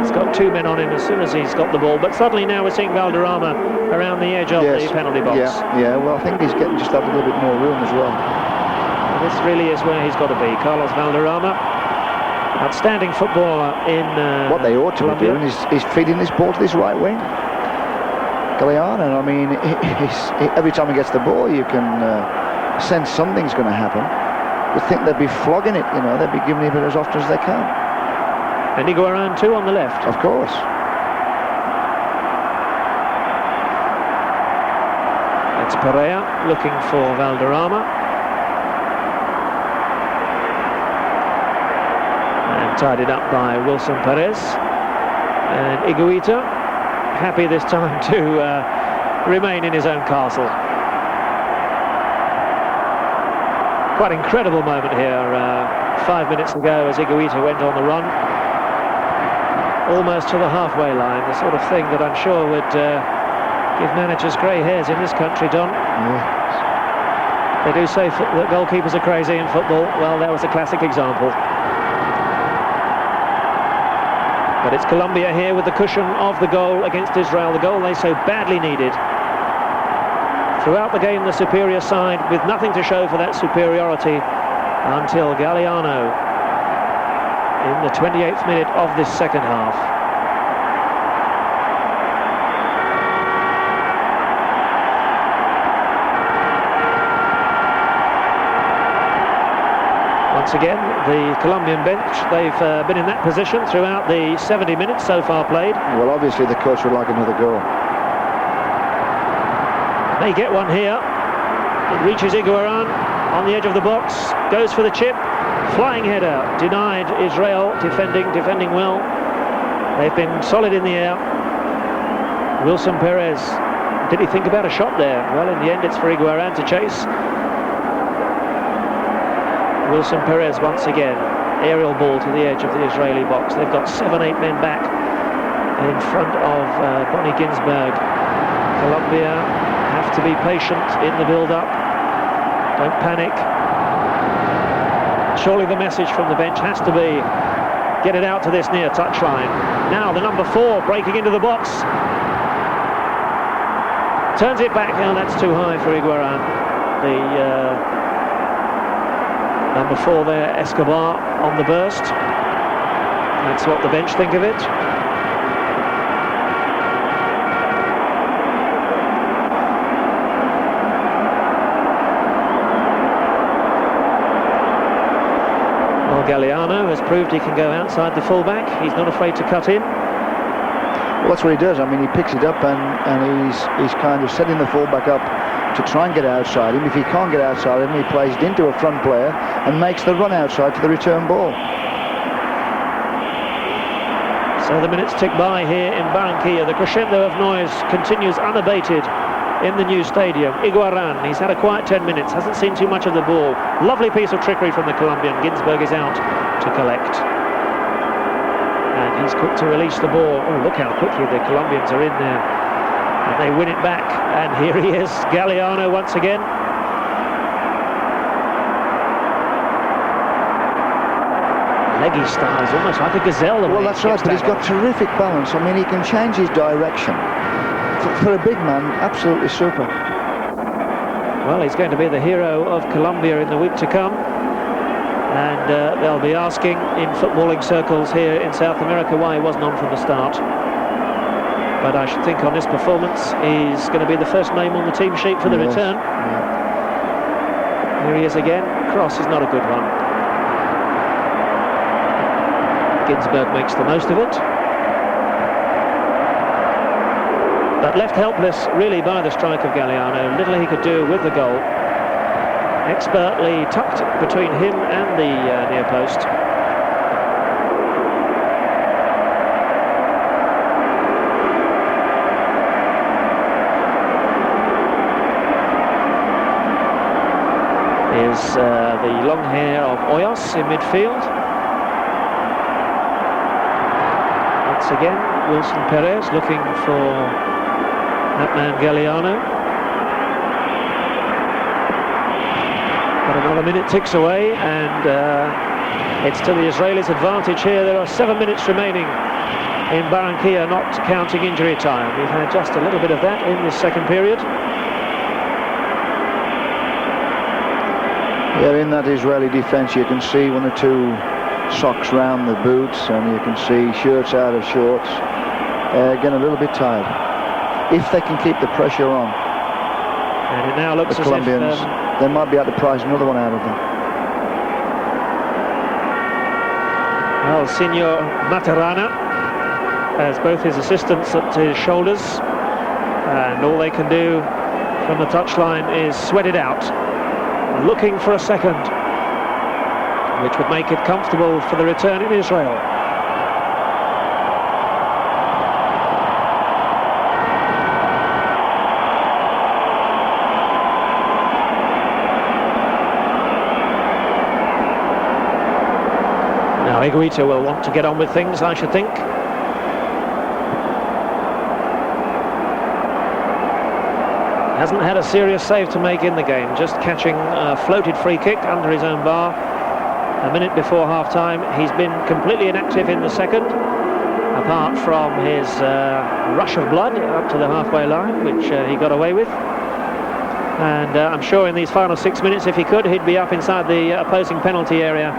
He's got 2 men on him as soon as he's got the ball, but suddenly now we're seeing Valderrama around the edge of the penalty box. Yeah, well, I think he's getting just a little bit more room as well. This really is where he's got to be. Carlos Valderrama, outstanding footballer in what they ought to Colombia. be doing is feeding this ball to this right wing. Galeano, I mean, every time he gets the ball, you can sense something's going to happen. You'd think they'd be flogging it, you know, they'd be giving it as often as they can. And Iguaran too on the left. Of course. It's Perea looking for Valderrama. And tidied up by Wilson Perez. And Higuita, happy this time to remain in his own castle. Quite incredible moment here 5 minutes ago as Higuita went on the run. Almost to the halfway line, the sort of thing that I'm sure would give managers grey hairs in this country, Don. Yes. They do say that goalkeepers are crazy in football. Well, that was a classic example. But it's Colombia here with the cushion of the goal against Israel, the goal they so badly needed. Throughout the game, the superior side with nothing to show for that superiority until Galeano in the 28th minute of this second half. Once again, the Colombian bench, they've been in that position throughout the 70 minutes so far played. Well, obviously the coach would like another goal. They get one here. It reaches Iguaran on the edge of the box, goes for the chip, flying header, denied. Israel defending well. They've been solid in the air. Wilson Perez, did he think about a shot there? Well, in the end it's for Iguaran to chase. Wilson Perez once again, aerial ball to the edge of the Israeli box. They've got 7-8 men back in front of Bonnie Ginsberg. Colombia have to be patient in the build-up. Don't panic. Surely the message from the bench has to be, get it out to this near touchline. Now the number 4 breaking into the box. Turns it back. Oh, that's too high for Iguaran. The number 4 there, Escobar, on the burst. That's what the bench think of it. Well, Galeano has proved he can go outside the fullback. He's not afraid to cut in. Well, that's what he does. I mean, he picks it up and he's kind of setting the fullback up to try and get outside him. If he can't get outside him, he plays it into a front player and makes the run outside for the return ball. So the minutes tick by here in Barranquilla. The crescendo of noise continues unabated in the new stadium. Iguaran, he's had a quiet 10 minutes, hasn't seen too much of the ball. Lovely piece of trickery from the Colombian. Ginsberg is out to collect. And he's quick to release the ball. Oh, look how quickly the Colombians are in there. And they win it back. And here he is, Galeano once again. Leggy style, he's almost like a gazelle. Well, that's right, but he's got terrific balance. I mean, he can change his direction. For a big man, absolutely super. Well, he's going to be the hero of Colombia in the week to come. And they'll be asking in footballing circles here in South America why he wasn't on from the start. But I should think on this performance, he's going to be the first name on the team sheet for the return. Yeah. Here he is again. Cross is not a good one. Ginsberg makes the most of it. But left helpless, really, by the strike of Galeano. Little he could do with the goal. Expertly tucked between him and the near post. Is the long hair of Hoyos in midfield. Once again, Wilson Perez looking for that man Galliano. But another minute ticks away, and it's to the Israelis' advantage here. There are 7 minutes remaining in Barranquilla, not counting injury time. We've had just a little bit of that in this second period. Yeah, in that Israeli defence you can see one or two socks round the boots, and you can see shirts out of shorts. Again, a little bit tired. If they can keep the pressure on, and it now looks the as Colombians, if they might be able to prize another one out of them. well, Senor Materana has both his assistants at his shoulders, and all they can do from the touchline is sweat it out, looking for a second, which would make it comfortable for the return in Israel. Now Higuita will want to get on with things, I should think. Hasn't had a serious save to make in the game, just catching a floated free kick under his own bar a minute before half-time. He's been completely inactive in the second, apart from his rush of blood up to the halfway line, which he got away with. And I'm sure in these final 6 minutes, if he could, he'd be up inside the opposing penalty area,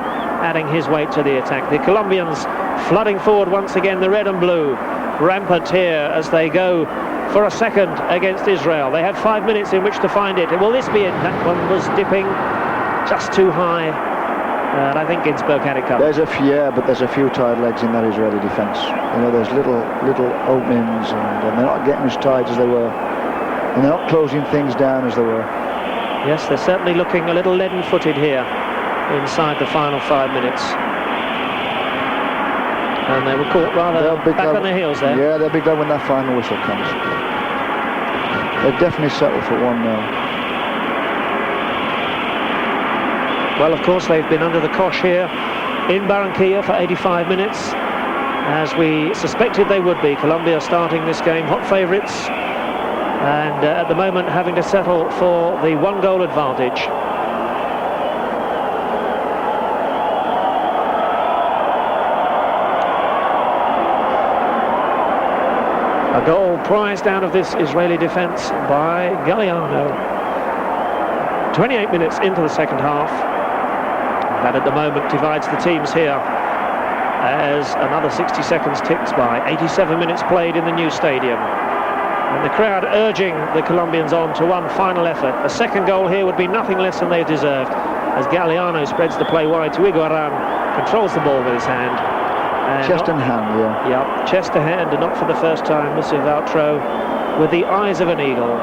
adding his weight to the attack. The Colombians flooding forward once again, the red and blue, rampant here as they go for a second against Israel. They had 5 minutes in which to find it. Will this be it? That one was dipping just too high, and I think Ginsberg had it covered. There's a few tired legs in that Israeli defence. You know, there's little openings, and they're not getting as tight as they were, and they're not closing things down as they were. Yes, they're certainly looking a little leaden-footed here inside the final 5 minutes. And they were caught rather back on their heels there. Yeah, they'll be glad when that final whistle comes. They've definitely settled for 1-0. Well, of course, they've been under the cosh here in Barranquilla for 85 minutes, as we suspected they would be. Colombia starting this game hot favourites, and at the moment having to settle for the 1-goal advantage. A goal prized out of this Israeli defence by Galliano. 28 minutes into the second half. That at the moment divides the teams here as another 60 seconds ticks by. 87 minutes played in the new stadium. And the crowd urging the Colombians on to one final effort. A second goal here would be nothing less than they deserved, as Galliano spreads the play wide to Higuaran, controls the ball with his hand. Chest and hand, yeah. Yeah, chest to hand, and not for the first time, Monsieur Valtro, with the eyes of an eagle.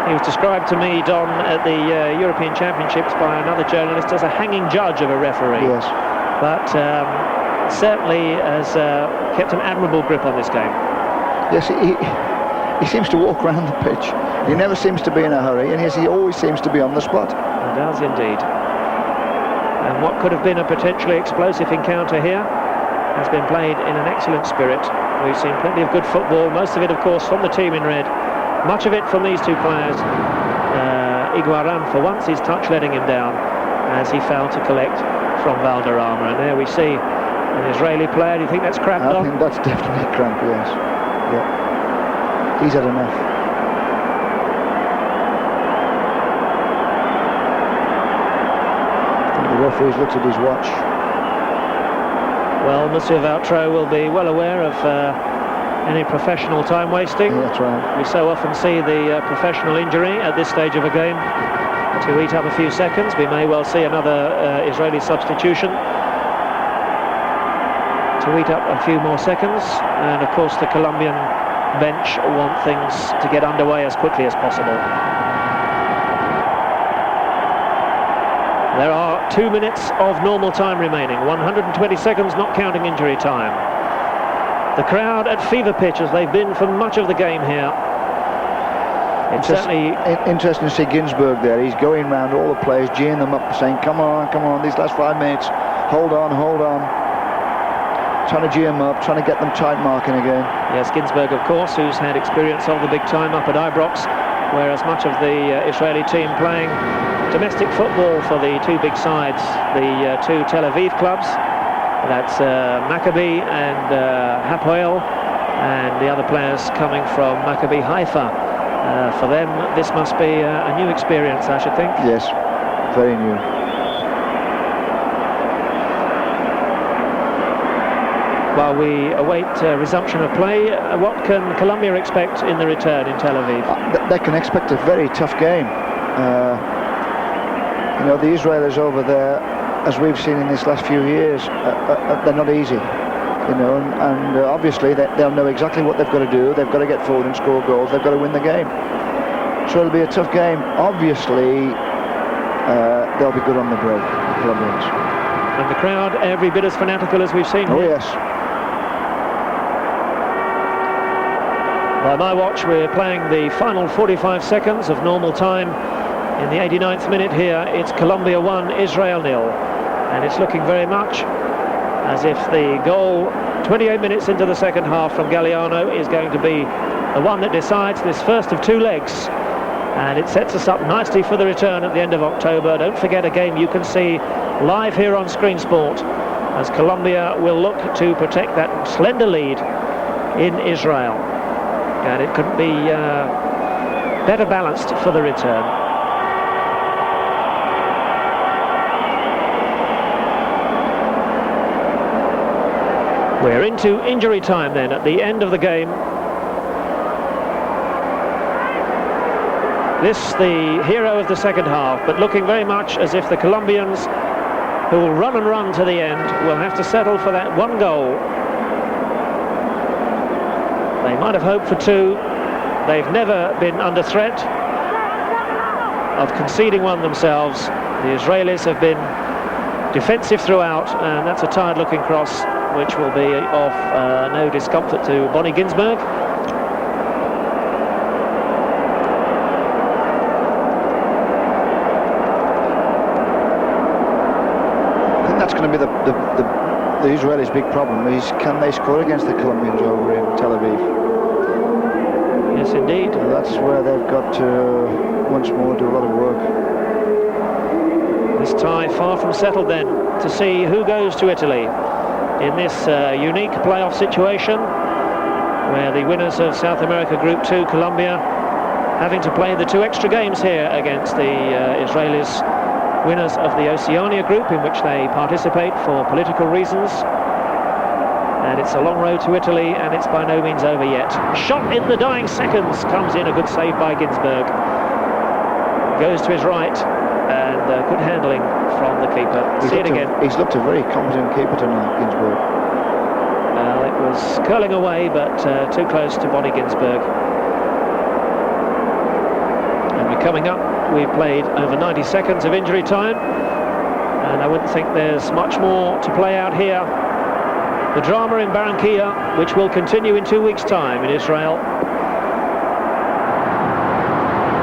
He was described to me, Don, at the European Championships by another journalist as a hanging judge of a referee. Yes. But certainly has kept an admirable grip on this game. Yes, he seems to walk around the pitch. He never seems to be in a hurry, and yes, he always seems to be on the spot. He does indeed. And what could have been a potentially explosive encounter here has been played in an excellent spirit. We've seen plenty of good football, most of it, of course, from the team in red. Much of it from these two players. Higuaran, for once, his touch letting him down as he failed to collect from Valderrama. And there we see an Israeli player. Do you think that's cramped on? I think that's definitely cramped, yes. Yeah. He's had enough. I think the referee's looked at his watch. Well, Monsieur Valtro will be well aware of any professional time wasting. Yeah, that's right. We so often see the professional injury at this stage of a game to eat up a few seconds. We may well see another Israeli substitution to eat up a few more seconds. And of course the Colombian bench want things to get underway as quickly as possible. There are 2 minutes of normal time remaining, 120 seconds not counting injury time. The crowd at fever pitch as they've been for much of the game here. It's certainly interesting to see Ginsberg there. He's going round all the players, geeing them up, saying, come on, these last 5 minutes, hold on. trying to gee them up, trying to get them tight marking again. Yes, Ginsberg, of course, who's had experience of the big time up at Ibrox, whereas much of the Israeli team playing domestic football for the two big sides, the two Tel Aviv clubs, that's Maccabi and Hapoel, and the other players coming from Maccabi Haifa. For them, this must be a new experience, I should think. Yes, very new. While we await resumption of play, what can Colombia expect in the return in Tel Aviv? They can expect a very tough game. You know, the Israelis over there, as we've seen in these last few years, they're not easy. You know, and obviously they'll know exactly what they've got to do. They've got to get forward and score goals. They've got to win the game. So it'll be a tough game. Obviously, they'll be good on the break, the Colombians. And the crowd, every bit as fanatical as we've seen. Oh, here. yes. By my watch, we're playing the final 45 seconds of normal time. In the 89th minute here, it's Colombia 1, Israel 0. And it's looking very much as if the goal 28 minutes into the second half from Galliano is going to be the one that decides this first of two legs. And it sets us up nicely for the return at the end of October. Don't forget, a game you can see live here on Screen Sport, as Colombia will look to protect that slender lead in Israel. And it couldn't be better balanced for the return. We're into injury time then at the end of the game. This, the hero of the second half, but looking very much as if the Colombians, who will run and run to the end, will have to settle for that one goal. They might have hoped for two. They've never been under threat of conceding one themselves. The Israelis have been defensive throughout, and that's a tired-looking cross, which will be of no discomfort to Bonnie Ginsberg. I think that's going to be the Israelis' big problem, is can they score against the Colombians over in Tel Aviv? Yes, indeed. That's where they've got to once more do a lot of work. This tie far from settled then, to see who goes to Italy in this unique playoff situation, where the winners of South America Group 2, Colombia, having to play the two extra games here against the Israelis, winners of the Oceania Group, in which they participate for political reasons. And it's a long road to Italy, and it's by no means over yet. Shot in the dying seconds, comes in, a good save by Ginsberg. Goes to his right, and good handling from the keeper. See it again. He's looked a very competent keeper tonight, Ginsberg. Well, it was curling away, but too close to Bonnie Ginsberg. And we're coming up. We've played over 90 seconds of injury time, and I wouldn't think there's much more to play out here. The drama in Barranquilla, which will continue in 2 weeks' time in Israel.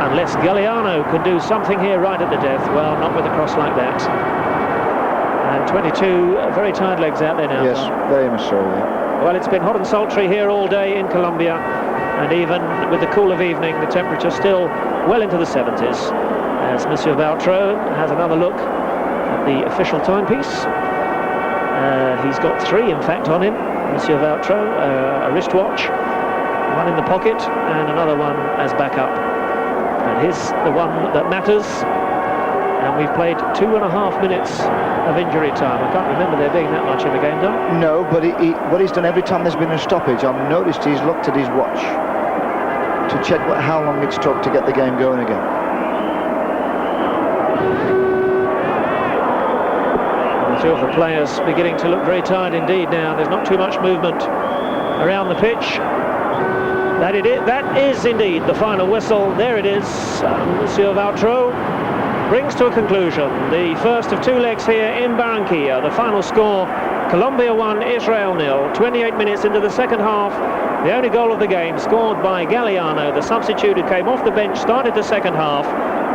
Unless Galliano can do something here right at the death. Well, not with a cross like that. And 22 very tired legs out there now. Yes, very much so, yeah. Well, it's been hot and sultry here all day in Colombia, and even with the cool of evening, the temperature still well into the 70s. As Monsieur Valtro has another look at the official timepiece. He's got three, in fact, on him, Monsieur Valtro, a wristwatch, one in the pocket, and another one as backup. And here's the one that matters. And we've played 2.5 minutes of injury time. I can't remember there being that much in the game, Don. No, but what he's done every time there's been a stoppage, I've noticed he's looked at his watch to check how long it's took to get the game going again. And two of the players beginning to look very tired indeed now. There's not too much movement around the pitch. That is indeed the final whistle. There it is. Monsieur Valtro brings to a conclusion the first of two legs here in Barranquilla. The final score, Colombia 1, Israel 0. 28 minutes into the second half. The only goal of the game scored by Galliano, the substitute who came off the bench, started the second half,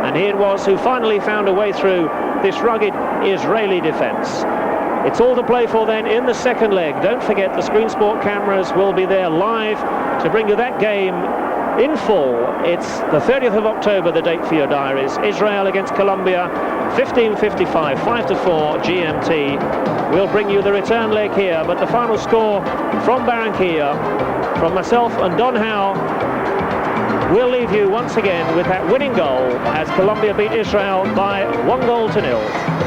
and he it was who finally found a way through this rugged Israeli defence. It's all to play for then in the second leg. Don't forget the Screen Sport cameras will be there live to bring you that game in full. It's the 30th of October, the date for your diaries. Israel against Colombia, 15:55, 5-4 GMT. We'll bring you the return leg here, but the final score from Barranquilla, from myself and Don Howe, we'll leave you once again with that winning goal as Colombia beat Israel by 1-0.